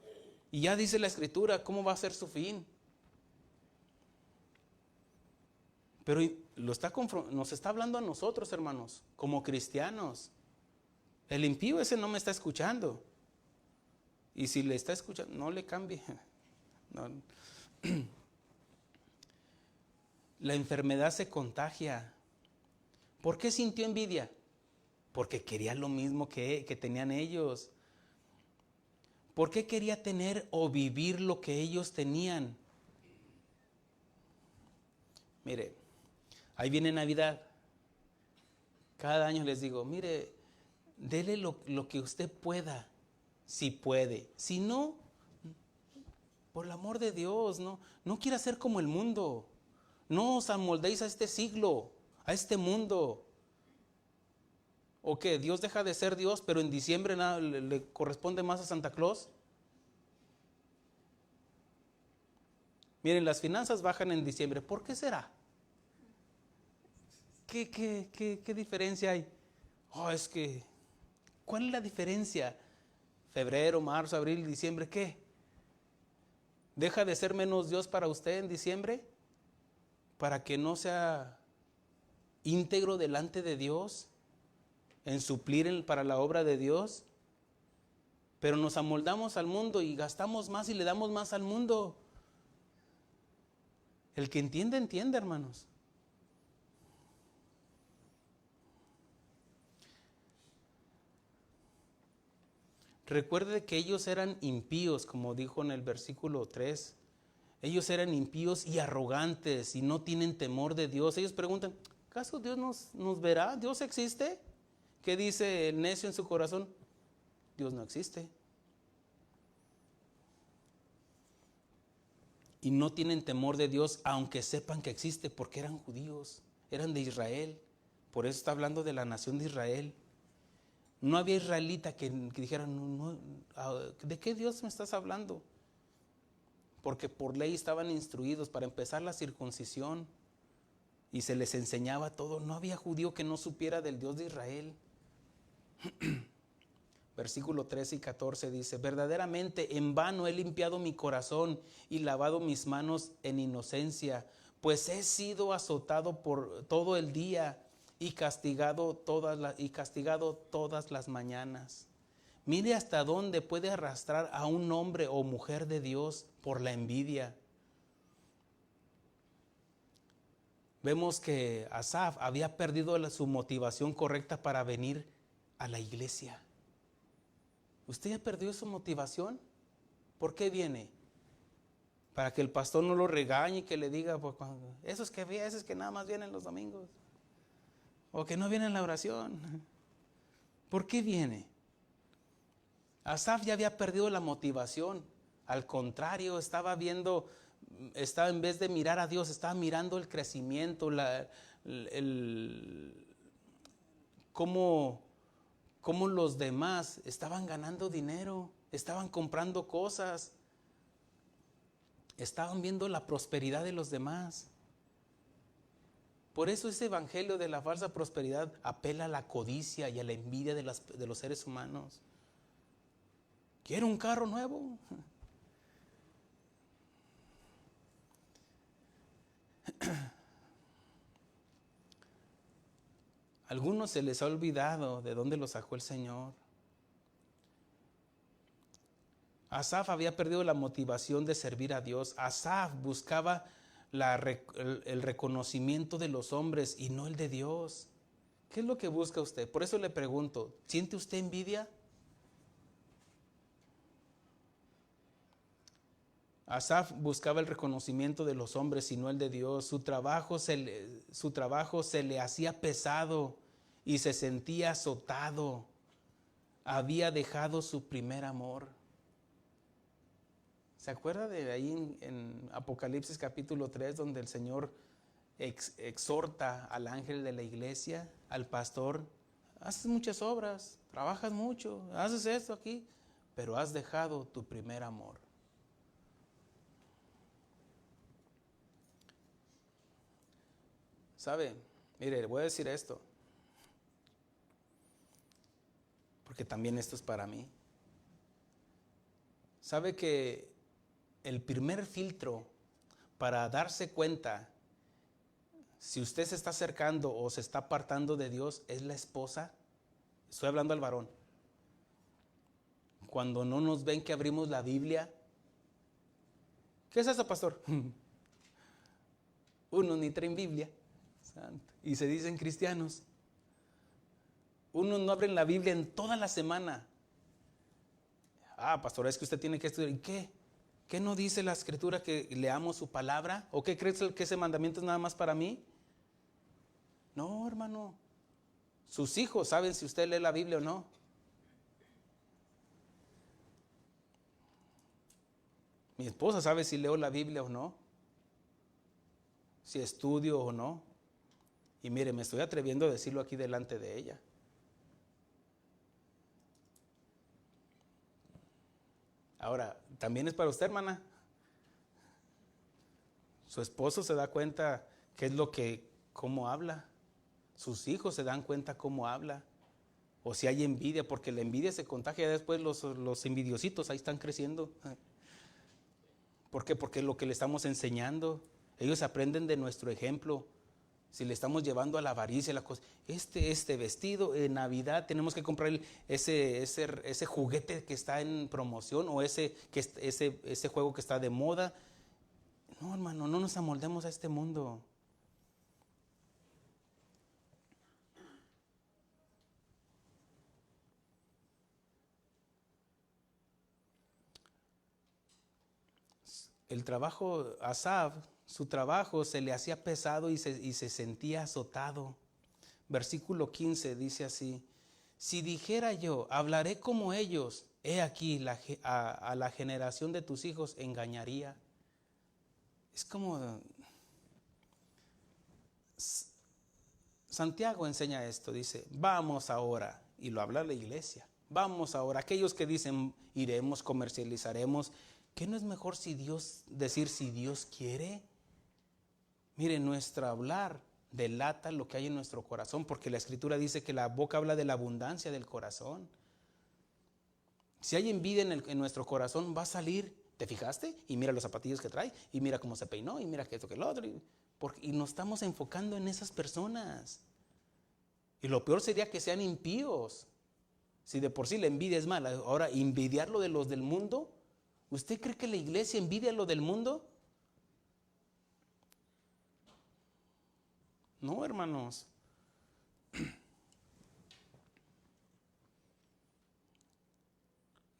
Y ya dice la Escritura, ¿cómo va a ser su fin? Pero nos está hablando a nosotros, hermanos, como cristianos. El impío ese no me está escuchando. Y si le está escuchando, no le cambie. No. La enfermedad se contagia. ¿Por qué sintió envidia? Porque quería lo mismo que tenían ellos. ¿Por qué quería tener o vivir lo que ellos tenían? Mire, ahí viene Navidad. Cada año les digo, mire, dele lo que usted pueda, si puede. Si no, por el amor de Dios, no quiera ser como el mundo. No os amoldéis a este siglo, a este mundo. ¿O qué? ¿Dios deja de ser Dios, pero en diciembre nada le corresponde más a Santa Claus? Miren, las finanzas bajan en diciembre. ¿Por qué será? ¿Qué diferencia hay? Es que, ¿cuál es la diferencia? Febrero, marzo, abril, diciembre, ¿qué? ¿Deja de ser menos Dios para usted en diciembre? ¿Para que no sea íntegro delante de Dios? ¿En suplir para la obra de Dios? Pero nos amoldamos al mundo y gastamos más y le damos más al mundo. El que entiende, entiende, hermanos. Recuerde que ellos eran impíos, como dijo en el versículo 3. Ellos eran impíos y arrogantes y no tienen temor de Dios. Ellos preguntan, ¿acaso Dios nos verá? ¿Dios existe? ¿Qué dice el necio en su corazón? Dios no existe. Y no tienen temor de Dios, aunque sepan que existe, porque eran judíos, eran de Israel. Por eso está hablando de la nación de Israel. No había israelita que dijera, ¿de qué Dios me estás hablando? Porque por ley estaban instruidos para empezar la circuncisión y se les enseñaba todo. No había judío que no supiera del Dios de Israel. Versículo 13 y 14 dice: verdaderamente en vano he limpiado mi corazón y lavado mis manos en inocencia, pues he sido azotado por todo el día y castigado todas las mañanas. Mire hasta dónde puede arrastrar a un hombre o mujer de Dios por la envidia. Vemos que Asaf había perdido su motivación correcta para venir a la iglesia. ¿Usted ya perdió su motivación? ¿Por qué viene? Para que el pastor no lo regañe y que le diga, pues, esos que nada más vienen los domingos, o que no vienen a la oración. ¿Por qué viene? Asaf ya había perdido la motivación. Al contrario, estaba en vez de mirar a Dios, estaba mirando el crecimiento, cómo los demás estaban ganando dinero, estaban comprando cosas, estaban viendo la prosperidad de los demás. Por eso ese evangelio de la falsa prosperidad apela a la codicia y a la envidia de los seres humanos. ¿Quiere un carro nuevo? A algunos se les ha olvidado de dónde los sacó el Señor. Asaf había perdido la motivación de servir a Dios. Asaf buscaba el reconocimiento de los hombres y no el de Dios. ¿Qué es lo que busca usted? Por eso le pregunto, ¿siente usted envidia? Asaf buscaba el reconocimiento de los hombres y no el de Dios. Su trabajo se le hacía pesado y se sentía azotado. Había dejado su primer amor. ¿Se acuerda de ahí en Apocalipsis capítulo 3, donde el Señor exhorta al ángel de la iglesia, al pastor? Haces muchas obras, trabajas mucho, haces esto aquí, pero has dejado tu primer amor. ¿Sabe? Mire, le voy a decir esto, porque también esto es para mí. ¿Sabe que el primer filtro para darse cuenta si usted se está acercando o se está apartando de Dios es la esposa? Estoy hablando al varón. Cuando no nos ven que abrimos la Biblia. ¿Qué es eso, pastor? Uno ni traen Biblia. Santo. Y se dicen cristianos. Unos no abren la Biblia en toda la semana. Pastor, es que usted tiene que estudiar. ¿Y qué? ¿Qué no dice la Escritura que leamos su palabra? ¿O qué crees que ese mandamiento es nada más para mí? No, hermano. Sus hijos saben si usted lee la Biblia o no. Mi esposa sabe si leo la Biblia o no. Si estudio o no. Y mire, me estoy atreviendo a decirlo aquí delante de ella. Ahora, también es para usted, hermana. Su esposo se da cuenta cómo habla. Sus hijos se dan cuenta cómo habla. O si hay envidia, porque la envidia se contagia. Después los envidiositos ahí están creciendo. ¿Por qué? Porque es lo que le estamos enseñando. Ellos aprenden de nuestro ejemplo. Si le estamos llevando a la avaricia, la cosa, este vestido en Navidad tenemos que comprar ese juguete que está en promoción o ese juego que está de moda. No, hermano, no nos amoldemos a este mundo. El trabajo, Asaf, su trabajo se le hacía pesado y se sentía azotado. Versículo 15 dice así: si dijera yo, hablaré como ellos, he aquí a la generación de tus hijos engañaría. Es como, Santiago enseña esto, dice, vamos ahora, y lo habla la iglesia, vamos ahora, aquellos que dicen, iremos, comercializaremos, ¿qué no es mejor si Dios quiere? Mire, nuestro hablar delata lo que hay en nuestro corazón, porque la Escritura dice que la boca habla de la abundancia del corazón. Si hay envidia en nuestro corazón, va a salir, ¿te fijaste? Y mira los zapatillos que trae, y mira cómo se peinó, y mira que esto que el otro, y nos estamos enfocando en esas personas. Y lo peor sería que sean impíos. Si de por sí la envidia es mala, ahora envidiar lo de los del mundo. ¿Usted cree que la iglesia envidia lo del mundo? No, hermanos.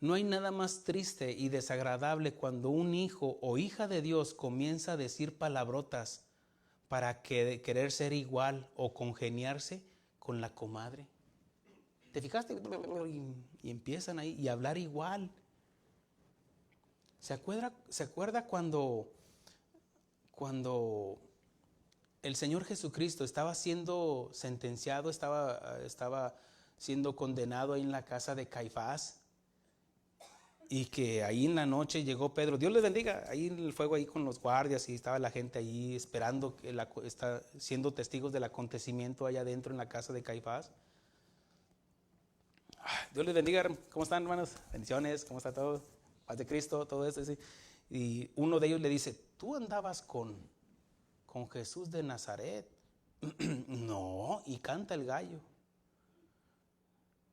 No hay nada más triste y desagradable cuando un hijo o hija de Dios comienza a decir palabrotas para querer ser igual o congeniarse con la comadre. ¿Te fijaste? Y empiezan ahí y hablar igual. ¿Se acuerda cuando el Señor Jesucristo estaba siendo sentenciado, estaba siendo condenado ahí en la casa de Caifás? Y que ahí en la noche llegó Pedro, Dios les bendiga, ahí en el fuego ahí con los guardias, y estaba la gente ahí esperando, está siendo testigos del acontecimiento allá adentro en la casa de Caifás. Dios les bendiga, ¿cómo están, hermanos? Bendiciones, ¿cómo está todo? Paz de Cristo, todo eso. ¿Sí? Y uno de ellos le dice, ¿tú andabas con Jesús de Nazaret? No, y canta el gallo.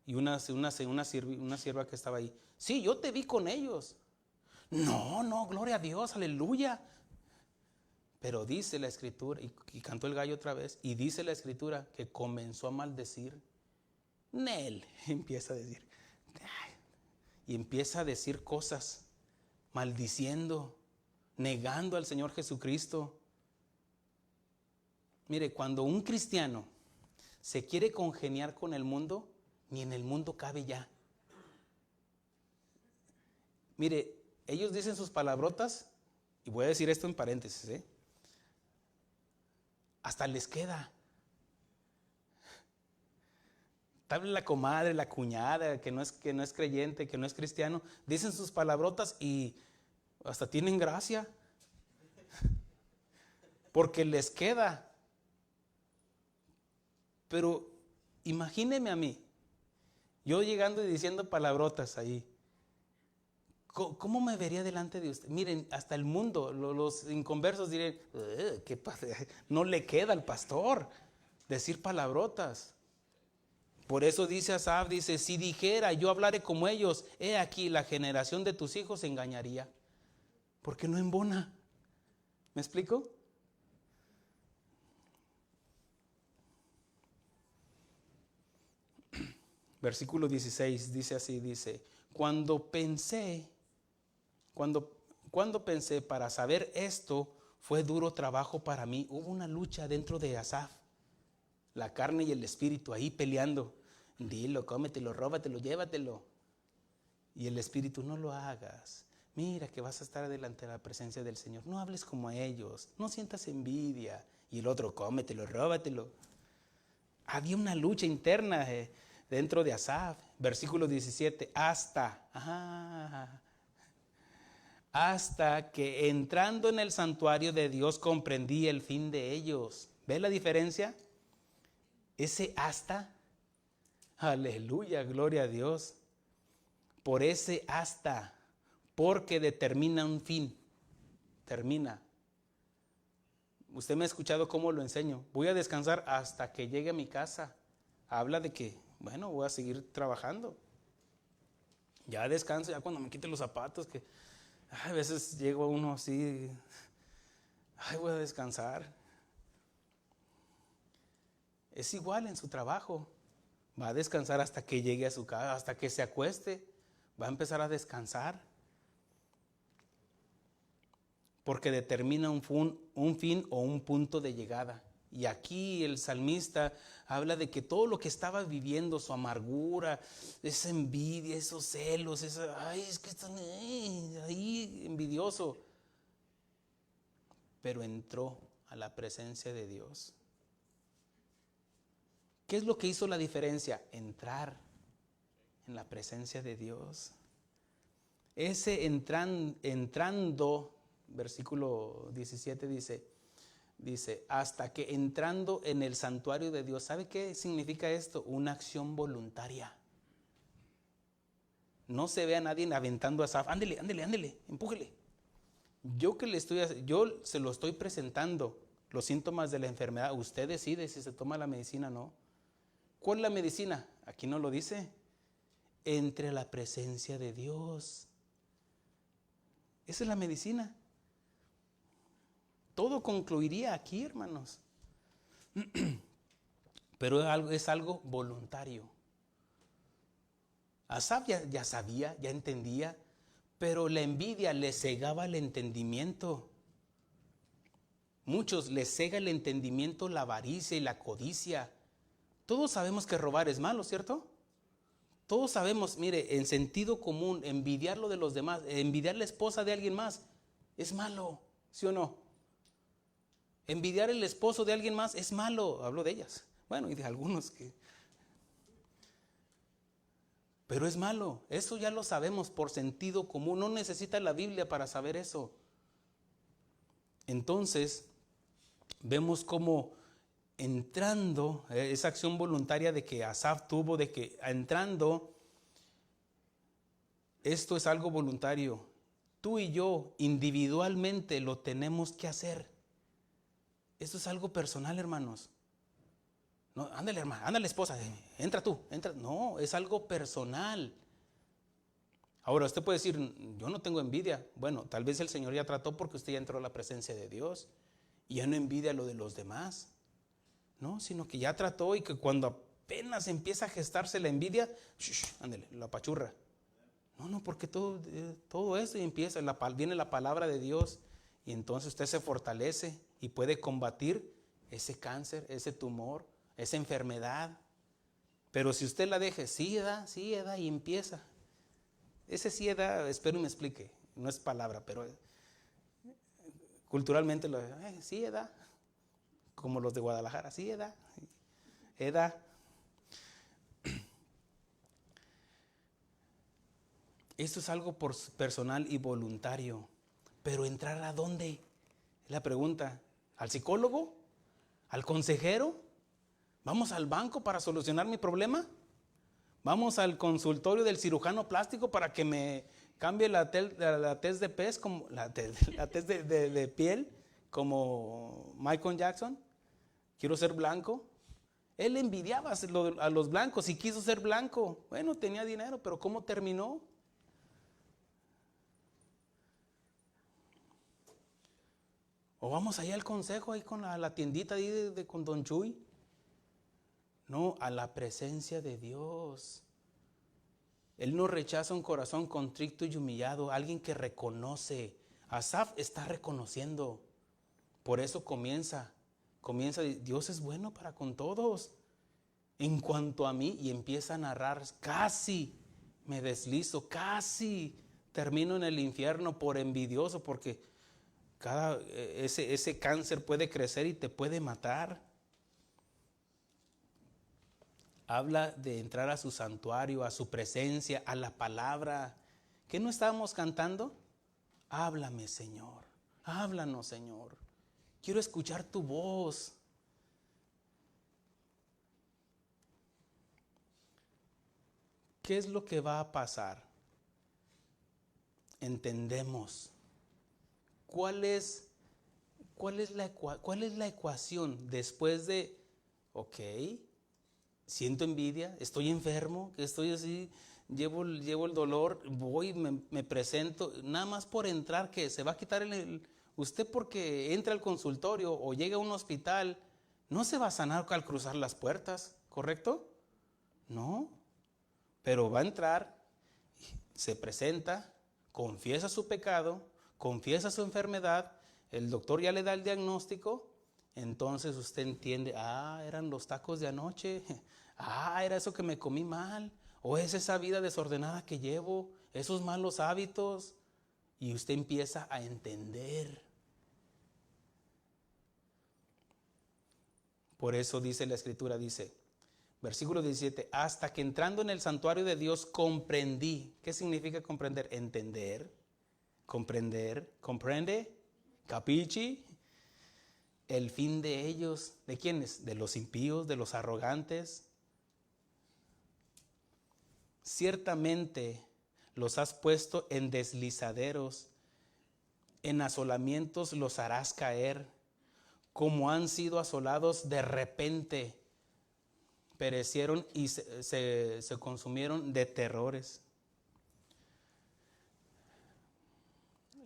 Y una sierva que estaba ahí, sí, yo te vi con ellos. No, gloria a Dios, aleluya. Pero dice la Escritura, y cantó el gallo otra vez, y dice la Escritura que comenzó a maldecir. Nel, empieza a decir. Y empieza a decir cosas, maldiciendo, negando al Señor Jesucristo. Mire, cuando un cristiano se quiere congeniar con el mundo, ni en el mundo cabe ya. Mire, ellos dicen sus palabrotas, y voy a decir esto en paréntesis, hasta les queda. Tal la comadre, la cuñada, que no es creyente, que no es cristiano, dicen sus palabrotas y hasta tienen gracia, porque les queda. Pero imagíneme a mí, yo llegando y diciendo palabrotas ahí, ¿cómo me vería delante de usted? Miren, hasta el mundo, los inconversos dirían, ¿qué pasa? No le queda al pastor decir palabrotas. Por eso dice Asaf, dice, si dijera yo hablaré como ellos, he aquí la generación de tus hijos se engañaría, porque no embona. ¿Me explico? Versículo 16 dice así, dice, cuando pensé para saber esto, fue duro trabajo para mí. Hubo una lucha dentro de Asaf, la carne y el espíritu ahí peleando. Dilo, cómetelo, róbatelo, llévatelo. Y el espíritu, no lo hagas. Mira que vas a estar delante de la presencia del Señor. No hables como a ellos, no sientas envidia. Y el otro, cómetelo, róbatelo. Había una lucha interna dentro de Asaf. Versículo 17, hasta que entrando en el santuario de Dios comprendí el fin de ellos. ¿Ve la diferencia? Ese hasta, aleluya, gloria a Dios. Por ese hasta, porque determina un fin, termina. Usted me ha escuchado cómo lo enseño. Voy a descansar hasta que llegue a mi casa. Habla de que, bueno, voy a seguir trabajando. Ya descanso, ya cuando me quite los zapatos, que a veces llego uno así, voy a descansar. Es igual en su trabajo. Va a descansar hasta que llegue a su casa, hasta que se acueste. Va a empezar a descansar. Porque determina un fin o un punto de llegada. Y aquí el salmista habla de que todo lo que estaba viviendo, su amargura, esa envidia, esos celos, es que están ahí envidioso. Pero entró a la presencia de Dios. ¿Qué es lo que hizo la diferencia? Entrar en la presencia de Dios. Ese entrando, versículo 17 dice, hasta que entrando en el santuario de Dios. ¿Sabe qué significa esto? Una acción voluntaria. No se ve a nadie aventando a Asaf, ándele, empújele. Yo se lo estoy presentando, los síntomas de la enfermedad. Usted decide si se toma la medicina o no. ¿Cuál es la medicina? Aquí no lo dice. Entre a la presencia de Dios. Esa es la medicina. Todo concluiría aquí, hermanos. Pero es algo voluntario. Asaf ya sabía, ya entendía, pero la envidia le cegaba el entendimiento. Muchos les cega el entendimiento la avaricia y la codicia. Todos sabemos que robar es malo, ¿cierto? Todos sabemos, mire, en sentido común, envidiar lo de los demás, envidiar la esposa de alguien más, es malo, ¿sí o no? Envidiar el esposo de alguien más es malo, hablo de ellas, bueno, y de algunos que... Pero es malo, eso ya lo sabemos por sentido común, no necesita la Biblia para saber eso. Entonces, vemos cómo entrando, esa acción voluntaria de que Asaf tuvo, de que entrando, esto es algo voluntario. Tú y yo individualmente lo tenemos que hacer. Esto es algo personal, hermanos. No, ándale, hermano, ándale, esposa, entra tú, entra. No, es algo personal. Ahora, usted puede decir, yo no tengo envidia. Bueno, tal vez el Señor ya trató porque usted ya entró a la presencia de Dios y ya no envidia lo de los demás. No, sino que ya trató y que cuando apenas empieza a gestarse la envidia, ándale, la apachurra. No, porque todo eso empieza, viene la palabra de Dios y entonces usted se fortalece y puede combatir ese cáncer, ese tumor, esa enfermedad. Pero si usted la deje, sí da, y empieza. Ese sí da, espero y me explique, no es palabra, pero culturalmente sí da, como los de Guadalajara, sí da. Esto es algo personal y voluntario. Pero ¿entrar a dónde? Es la pregunta. ¿Al psicólogo? ¿Al consejero? ¿Vamos al banco para solucionar mi problema? ¿Vamos al consultorio del cirujano plástico para que me cambie la tez de pez, como la tez de piel, como Michael Jackson? Quiero ser blanco. Él envidiaba a los blancos y quiso ser blanco. Bueno, tenía dinero, pero ¿cómo terminó? O vamos allá al consejo, ahí con la tiendita ahí con Don Chuy. No, a la presencia de Dios. Él no rechaza un corazón contrito y humillado, alguien que reconoce. Asaf está reconociendo. Por eso comienza, Dios es bueno para con todos. En cuanto a mí, y empieza a narrar, casi me deslizo, casi termino en el infierno por envidioso, porque ese cáncer puede crecer y te puede matar. Habla de entrar a su santuario, a su presencia, a la palabra. ¿Qué no estábamos cantando? Háblame, Señor. Háblanos, Señor. Quiero escuchar tu voz. ¿Qué es lo que va a pasar? Entendemos. ¿Cuál es la ecuación después de, ok, siento envidia, estoy enfermo, que estoy así, llevo el dolor, voy, me presento, nada más por entrar, que se va a quitar usted porque entra al consultorio o llega a un hospital, no se va a sanar al cruzar las puertas, ¿correcto? No, pero va a entrar, se presenta, confiesa su pecado, confiesa su enfermedad, el doctor ya le da el diagnóstico, entonces usted entiende, eran los tacos de anoche, era eso que me comí mal, o es esa vida desordenada que llevo, esos malos hábitos, y usted empieza a entender. Por eso dice la Escritura, dice, Versículo 17, hasta que entrando en el santuario de Dios comprendí. ¿Qué significa comprender? Entender, comprender, comprende, capichi. El fin de ellos, ¿de quiénes? De los impíos, de los arrogantes. Ciertamente los has puesto en deslizaderos, en asolamientos los harás caer, como han sido asolados de repente, perecieron y se consumieron de terrores.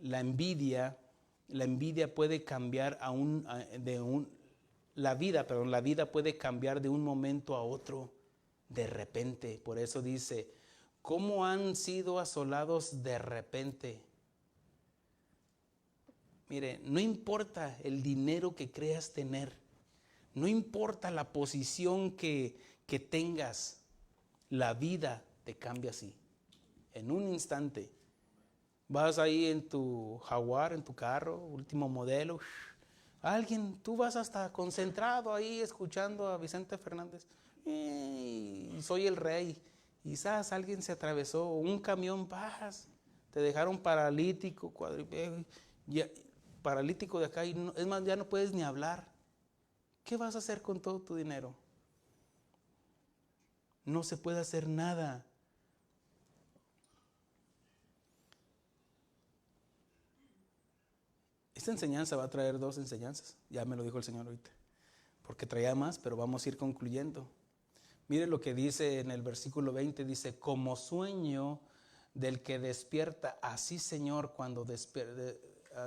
La envidia puede cambiar la vida puede cambiar de un momento a otro, de repente. Por eso dice, ¿cómo han sido asolados de repente? Mire, no importa el dinero que creas tener, no importa la posición que tengas, la vida te cambia así, en un instante. Vas ahí en tu Jaguar, en tu carro, último modelo, tú vas hasta concentrado ahí escuchando a Vicente Fernández, y soy el rey, y quizás alguien se atravesó, un camión, te dejaron paralítico, paralítico de acá, y no, es más, ya no puedes ni hablar. ¿Qué vas a hacer con todo tu dinero? No se puede hacer nada. Esta enseñanza va a traer 2 enseñanzas, ya me lo dijo el Señor ahorita, porque traía más, pero vamos a ir concluyendo. Mire lo que dice en el versículo 20, dice, como sueño del que despierta, así Señor, cuando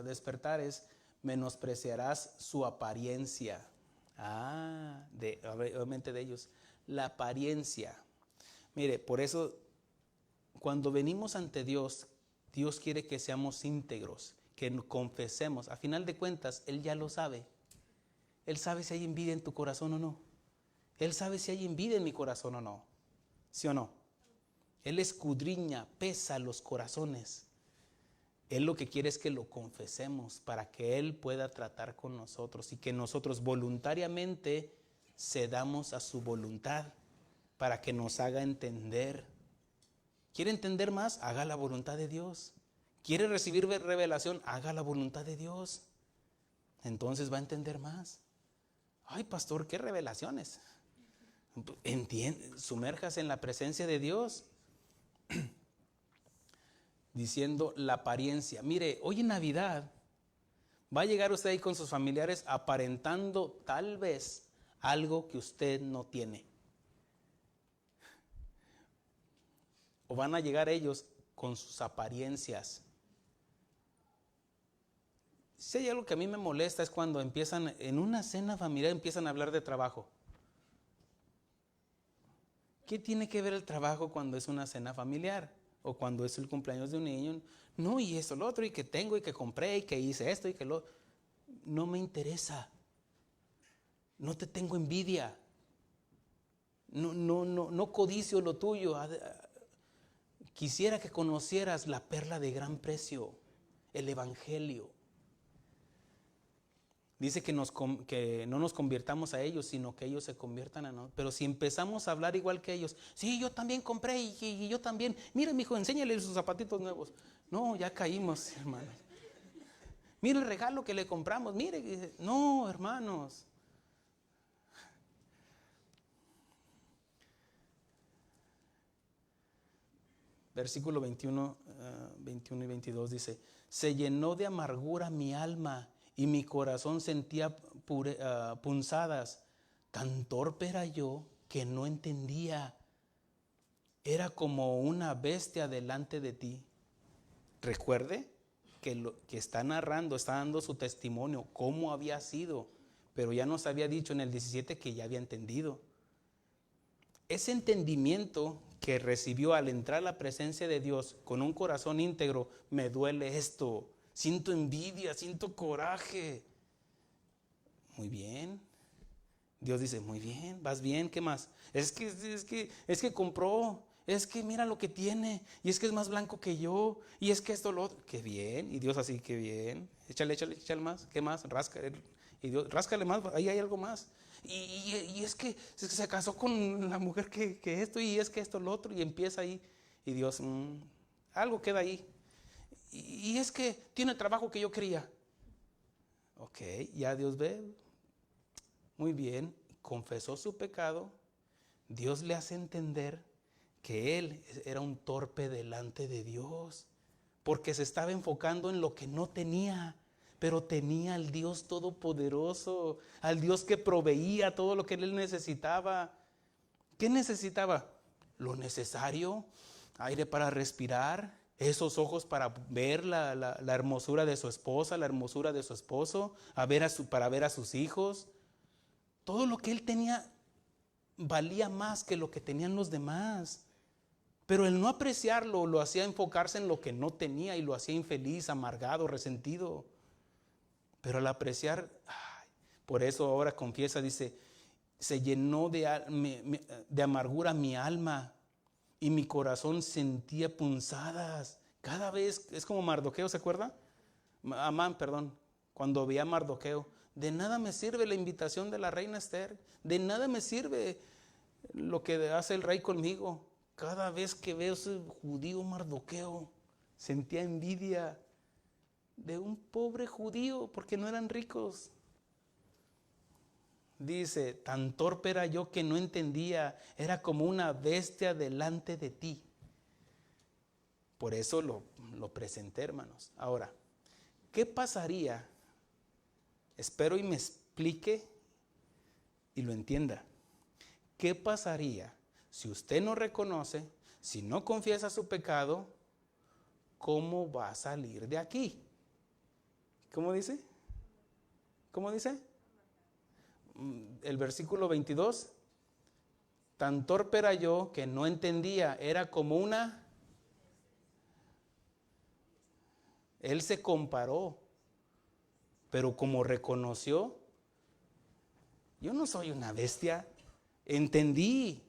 despertares, menospreciarás su apariencia. Obviamente de ellos, la apariencia. Mire, por eso, cuando venimos ante Dios, Dios quiere que seamos íntegros, que confesemos. A final de cuentas, Él ya lo sabe. Él sabe si hay envidia en tu corazón o no. Él sabe si hay envidia en mi corazón o no. ¿Sí o no? Él escudriña, pesa los corazones. Él lo que quiere es que lo confesemos para que Él pueda tratar con nosotros y que nosotros voluntariamente cedamos a su voluntad para que nos haga entender. ¿Quiere entender más? Haga la voluntad de Dios. ¿Quiere recibir revelación? Haga la voluntad de Dios. Entonces va a entender más. Ay, pastor, ¿qué revelaciones? Sumérjase en la presencia de Dios. Diciendo la apariencia. Mire, hoy en Navidad va a llegar usted ahí con sus familiares aparentando tal vez algo que usted no tiene. O van a llegar ellos con sus apariencias. Si hay algo que a mí me molesta es cuando empiezan, en una cena familiar, empiezan a hablar de trabajo. ¿Qué tiene que ver el trabajo cuando es una cena familiar? O cuando es el cumpleaños de un niño. No, y esto, lo otro, y que tengo, y que compré, y que hice esto, y que lo... No me interesa. No te tengo envidia. No codicio lo tuyo. Quisiera que conocieras la perla de gran precio, el Evangelio. Dice que no nos convirtamos a ellos, sino que ellos se conviertan a nosotros. Pero si empezamos a hablar igual que ellos, sí, yo también compré y yo también. Mira, mijo, enséñale sus zapatitos nuevos. No, ya caímos, hermanos. Mira el regalo que le compramos. Mire, no, hermanos. Versículo 21 y 22 dice, se llenó de amargura mi alma y mi corazón sentía punzadas. Tan torpe era yo que no entendía. Era como una bestia delante de ti. Recuerde que lo que está narrando, está dando su testimonio, cómo había sido, pero ya nos había dicho en el 17 que ya había entendido. Ese entendimiento que recibió al entrar a la presencia de Dios con un corazón íntegro, me duele esto, siento envidia, siento coraje. Muy bien. Dios dice, muy bien, vas bien, ¿qué más? Es que compró, es que mira lo que tiene, y es que es más blanco que yo, y es que esto lo otro. Qué bien, y Dios así, qué bien. échale más, ¿qué más? Y Dios, ráscale más, ahí hay algo más. Y es que se casó con la mujer que esto, y es que esto, lo otro, y empieza ahí. Y Dios, algo queda ahí. Y es que tiene el trabajo que yo quería. Ok, ya Dios ve, muy bien, confesó su pecado. Dios le hace entender que él era un torpe delante de Dios, porque se estaba enfocando en lo que no tenía, pero tenía al Dios todopoderoso, al Dios que proveía todo lo que él necesitaba. ¿Qué necesitaba? Lo necesario, aire para respirar, esos ojos para ver la hermosura de su esposa, la hermosura de su esposo, para ver a sus hijos. Todo lo que él tenía valía más que lo que tenían los demás. Pero el no apreciarlo lo hacía enfocarse en lo que no tenía y lo hacía infeliz, amargado, resentido. Pero al apreciar, por eso ahora confiesa, dice, se llenó de amargura mi alma y mi corazón sentía punzadas. Cada vez, es como Mardoqueo, ¿se acuerda? Amán, perdón, cuando veía a Mardoqueo, de nada me sirve la invitación de la reina Esther, de nada me sirve lo que hace el rey conmigo. Cada vez que veo ese judío Mardoqueo, sentía envidia de un pobre judío porque no eran ricos. Dice, tan torpe era yo que no entendía, era como una bestia delante de ti. Por eso lo presenté, hermanos. Ahora, ¿qué pasaría? Espero y me explique y lo entienda. ¿Qué pasaría si usted no reconoce, si no confiesa su pecado? ¿Cómo va a salir de aquí? ¿Cómo dice? ¿Cómo dice? El versículo 22. Tan torpe era yo que no entendía, era como una... Él se comparó, pero como reconoció, yo no soy una bestia, entendí,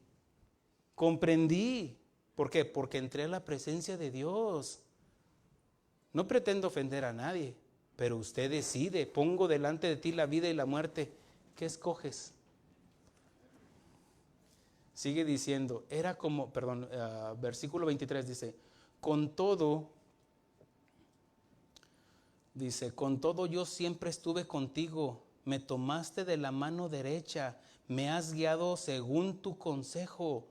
comprendí. ¿Por qué? Porque entré a la presencia de Dios. No pretendo ofender a nadie, pero usted decide, pongo delante de ti la vida y la muerte, ¿qué escoges? Sigue diciendo, era como, versículo 23 dice, con todo yo siempre estuve contigo, me tomaste de la mano derecha, me has guiado según tu consejo,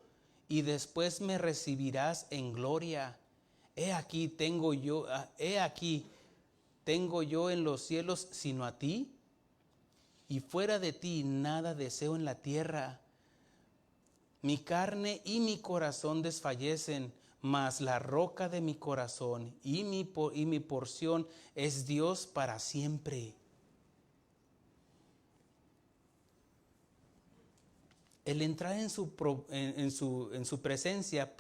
y después me recibirás en gloria. He aquí tengo yo en los cielos sino a ti, y fuera de ti nada deseo en la tierra. Mi carne y mi corazón desfallecen, mas la roca de mi corazón y mi porción es Dios para siempre. El entrar en su presencia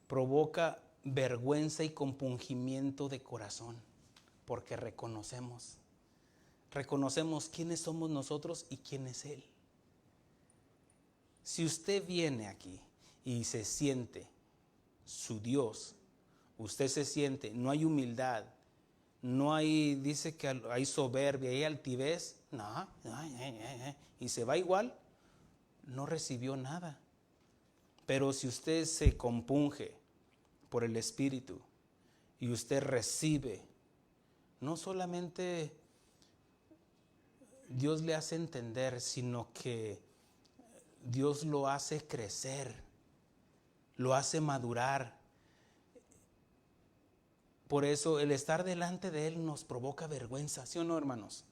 provoca vergüenza y compungimiento de corazón, porque reconocemos quiénes somos nosotros y quién es Él. Si usted viene aquí y se siente su Dios, usted se siente, no hay humildad, no hay, dice que hay soberbia, hay altivez, no, y se va igual, no recibió nada. Pero si usted se compunge por el Espíritu y usted recibe, no solamente Dios le hace entender, sino que Dios lo hace crecer, lo hace madurar. Por eso el estar delante de Él nos provoca vergüenza, ¿sí o no, hermanos?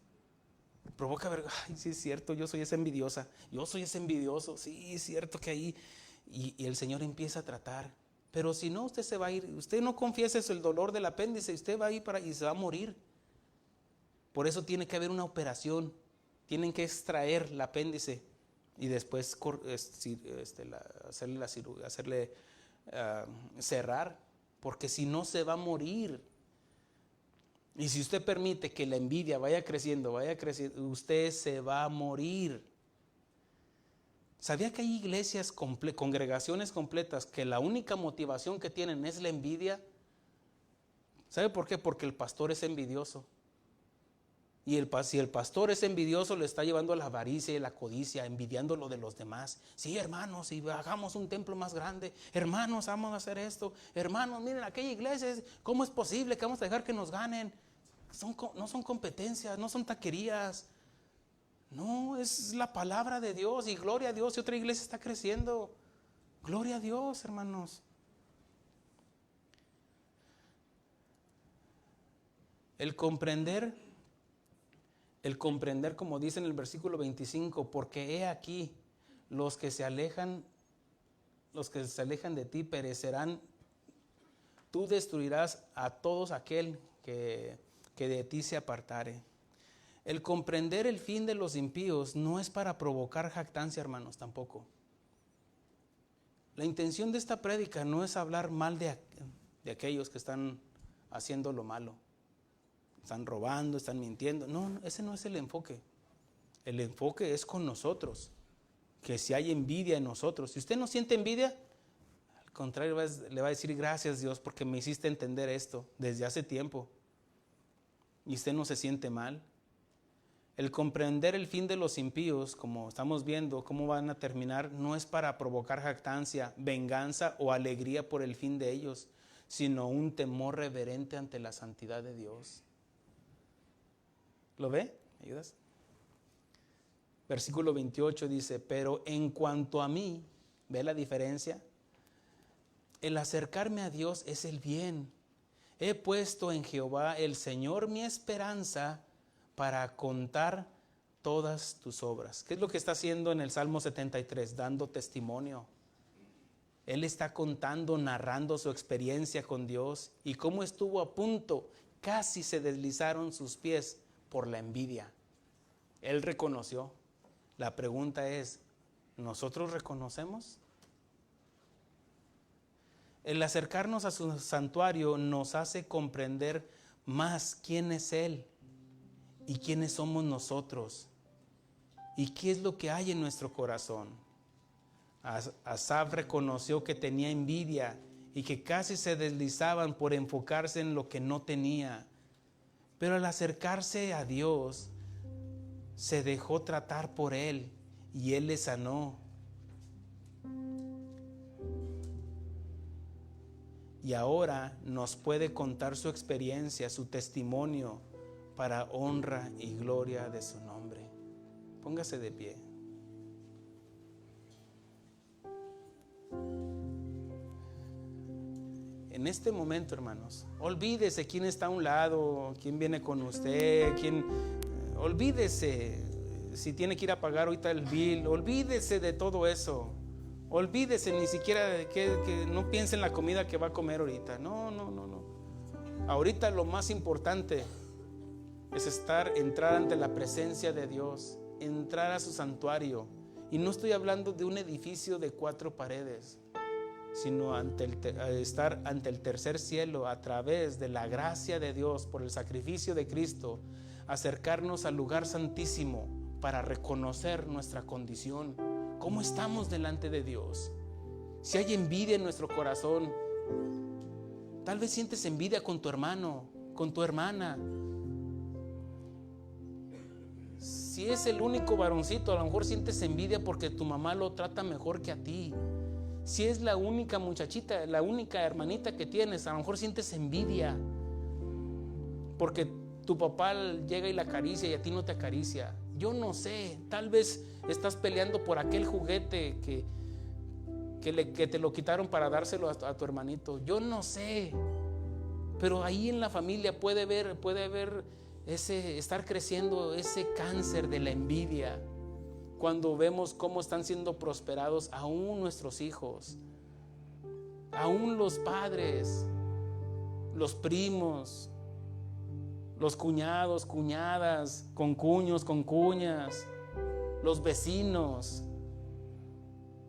Provoca vergüenza. Ay, sí es cierto, yo soy esa envidiosa, yo soy ese envidioso, sí es cierto que ahí, y el Señor empieza a tratar. Pero si no, usted se va a ir, usted no confiesa el dolor del apéndice, usted va a ir y se va a morir. Por eso tiene que haber una operación, tienen que extraer el apéndice y después hacerle cerrar, porque si no se va a morir. Y si usted permite que la envidia vaya creciendo, usted se va a morir. ¿Sabía que hay iglesias, congregaciones completas, que la única motivación que tienen es la envidia? ¿Sabe por qué? Porque el pastor es envidioso. Y si el pastor es envidioso, le está llevando a la avaricia y la codicia, envidiando lo de los demás. Sí, hermanos, y hagamos un templo más grande. Hermanos, vamos a hacer esto. Hermanos, miren, aquella iglesia, ¿cómo es posible que vamos a dejar que nos ganen? No son competencias, no son taquerías. No, es la palabra de Dios y gloria a Dios. Y otra iglesia está creciendo. Gloria a Dios, hermanos. El comprender, como dice en el versículo 25, porque he aquí, los que se alejan de ti perecerán. Tú destruirás a todos aquel que de ti se apartare. El comprender el fin de los impíos no es para provocar jactancia, hermanos, tampoco. La intención de esta prédica no es hablar mal de aquellos que están haciendo lo malo. Están robando, están mintiendo. No, ese no es el enfoque. El enfoque es con nosotros. Que si hay envidia en nosotros. Si usted no siente envidia, al contrario, le va a decir gracias, Dios, porque me hiciste entender esto desde hace tiempo. Y usted no se siente mal. El comprender el fin de los impíos, como estamos viendo cómo van a terminar, no es para provocar jactancia, venganza o alegría por el fin de ellos, sino un temor reverente ante la santidad de Dios. ¿Lo ve? ¿Me ayudas? Versículo 28 dice, pero en cuanto a mí, ¿ve la diferencia? El acercarme a Dios es el bien. He puesto en Jehová el Señor mi esperanza para contar todas tus obras. ¿Qué es lo que está haciendo en el Salmo 73? Dando testimonio. Él está contando, narrando su experiencia con Dios y cómo estuvo a punto, casi se deslizaron sus pies por la envidia. Él reconoció. La pregunta es, ¿nosotros reconocemos? El acercarnos a su santuario nos hace comprender más quién es Él y quiénes somos nosotros y qué es lo que hay en nuestro corazón. Asaf reconoció que tenía envidia y que casi se deslizaban por enfocarse en lo que no tenía. Pero al acercarse a Dios, se dejó tratar por Él y Él le sanó. Y ahora nos puede contar su experiencia, su testimonio, para honra y gloria de su nombre. Póngase de pie. En este momento, hermanos, olvídese quién está a un lado, quién viene con usted, olvídese si tiene que ir a pagar ahorita el bill, olvídese de todo eso. Olvídese ni siquiera de que no piense en la comida que va a comer ahorita. No. Ahorita lo más importante es entrar ante la presencia de Dios, entrar a su santuario. Y no estoy hablando de un edificio de 4 paredes, sino estar ante el tercer cielo a través de la gracia de Dios por el sacrificio de Cristo, acercarnos al lugar santísimo para reconocer nuestra condición. ¿Cómo estamos delante de Dios? Si hay envidia en nuestro corazón, tal vez sientes envidia con tu hermano, con tu hermana. Si es el único varoncito, a lo mejor sientes envidia porque tu mamá lo trata mejor que a ti. Si es la única muchachita, la única hermanita que tienes, a lo mejor sientes envidia porque tu papá llega y la acaricia y a ti no te acaricia. Yo no sé, tal vez estás peleando por aquel juguete que te lo quitaron para dárselo a tu hermanito. Yo no sé, pero ahí en la familia puede haber estar creciendo ese cáncer de la envidia. Cuando vemos cómo están siendo prosperados aún nuestros hijos, aún los padres, los primos, los cuñados, cuñadas, concuños, concuñas, los vecinos,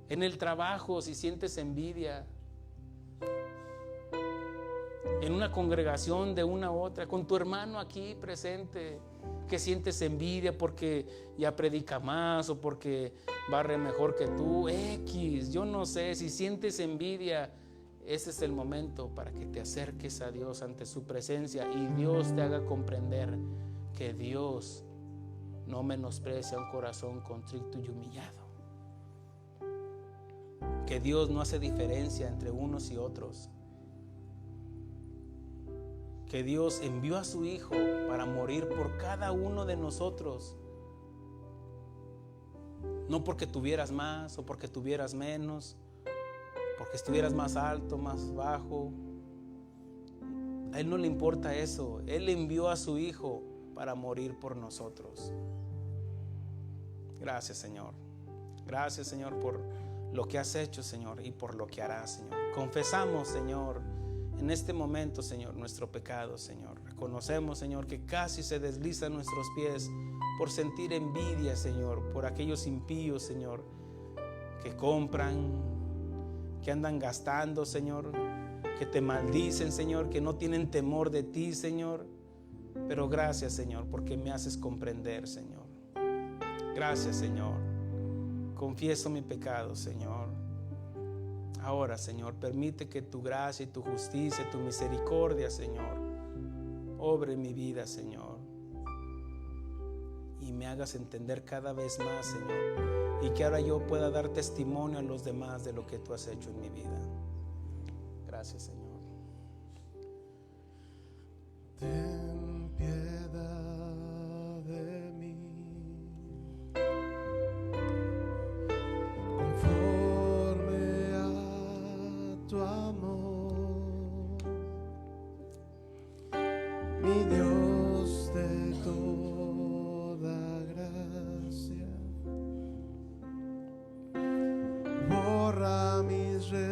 en el trabajo si sientes envidia, en una congregación de una a otra, con tu hermano aquí presente, que sientes envidia porque ya predica más o porque barre mejor que tú, yo no sé, si sientes envidia, ese es el momento para que te acerques a Dios ante su presencia y Dios te haga comprender que Dios no menosprecia un corazón contrito y humillado. Que Dios no hace diferencia entre unos y otros. Que Dios envió a su Hijo para morir por cada uno de nosotros. No porque tuvieras más o porque tuvieras menos, porque estuvieras más alto, más bajo. A Él no le importa eso. Él envió a su Hijo para morir por nosotros. Gracias, Señor. Gracias, Señor, por lo que has hecho, Señor, y por lo que harás, Señor. Confesamos, Señor, en este momento, Señor, nuestro pecado, Señor. Reconocemos, Señor, que casi se deslizan nuestros pies por sentir envidia, Señor, por aquellos impíos, Señor, que compran, que andan gastando, Señor, que te maldicen, Señor, que no tienen temor de ti, Señor. Pero gracias, Señor, porque me haces comprender, Señor. Gracias, Señor. Confieso mi pecado, Señor. Ahora, Señor, permite que tu gracia y tu justicia, tu misericordia, Señor, obre en mi vida, Señor, y me hagas entender cada vez más, Señor, y que ahora yo pueda dar testimonio a los demás de lo que tú has hecho en mi vida. Gracias, Señor. Ten piedad de mí, conforme a tu amor, mi Dios de toda gracia. Borra mis rebeliones,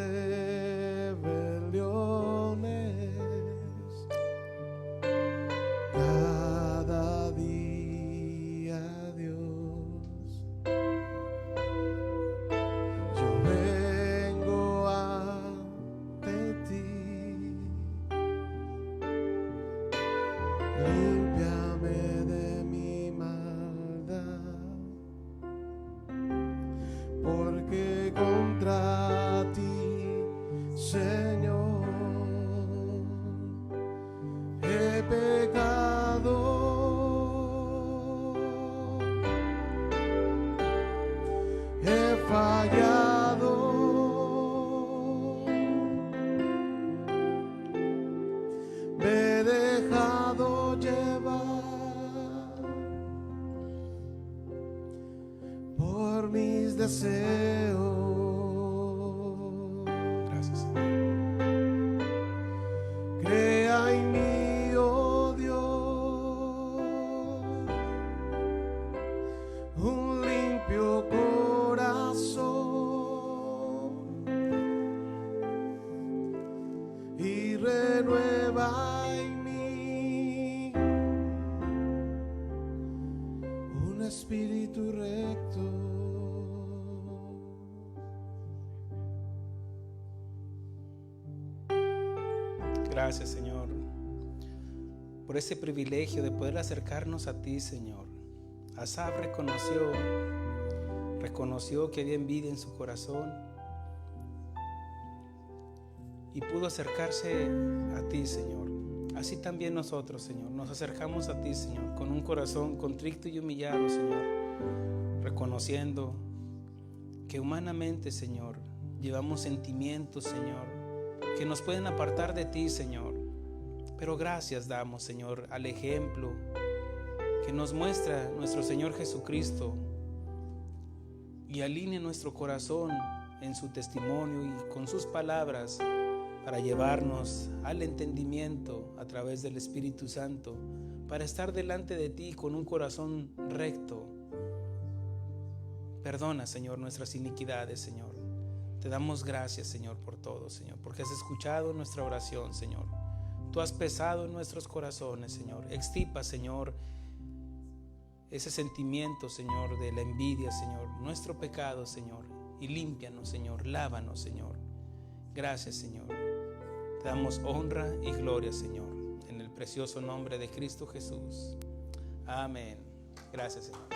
cada día, Dios, yo vengo ante ti. Límpiame de mi maldad, porque contra ti, Señor, he pecado, he fallado, me he dejado llevar por mis deseos. Gracias, Señor. Crea en mí, oh Dios, un limpio corazón y renueva en mí un espíritu recto. Gracias, Señor, por ese privilegio de poder acercarnos a ti, Señor. Asaf reconoció que había envidia en su corazón y pudo acercarse a ti, Señor. Así también nosotros, Señor, nos acercamos a ti, Señor, con un corazón contrito y humillado, Señor, reconociendo que humanamente, Señor, llevamos sentimientos, Señor, que nos pueden apartar de ti, Señor. Pero gracias damos, Señor, al ejemplo que nos muestra nuestro Señor Jesucristo y alinea nuestro corazón en su testimonio y con sus palabras para llevarnos al entendimiento a través del Espíritu Santo, para estar delante de ti con un corazón recto. Perdona, Señor, nuestras iniquidades, Señor. Te damos gracias, Señor, por todo, Señor, porque has escuchado nuestra oración, Señor. Tú has pesado en nuestros corazones, Señor. Extirpa, Señor, ese sentimiento, Señor, de la envidia, Señor, nuestro pecado, Señor, y límpianos, Señor, lávanos, Señor. Gracias, Señor. Te damos honra y gloria, Señor, en el precioso nombre de Cristo Jesús. Amén. Gracias, Señor.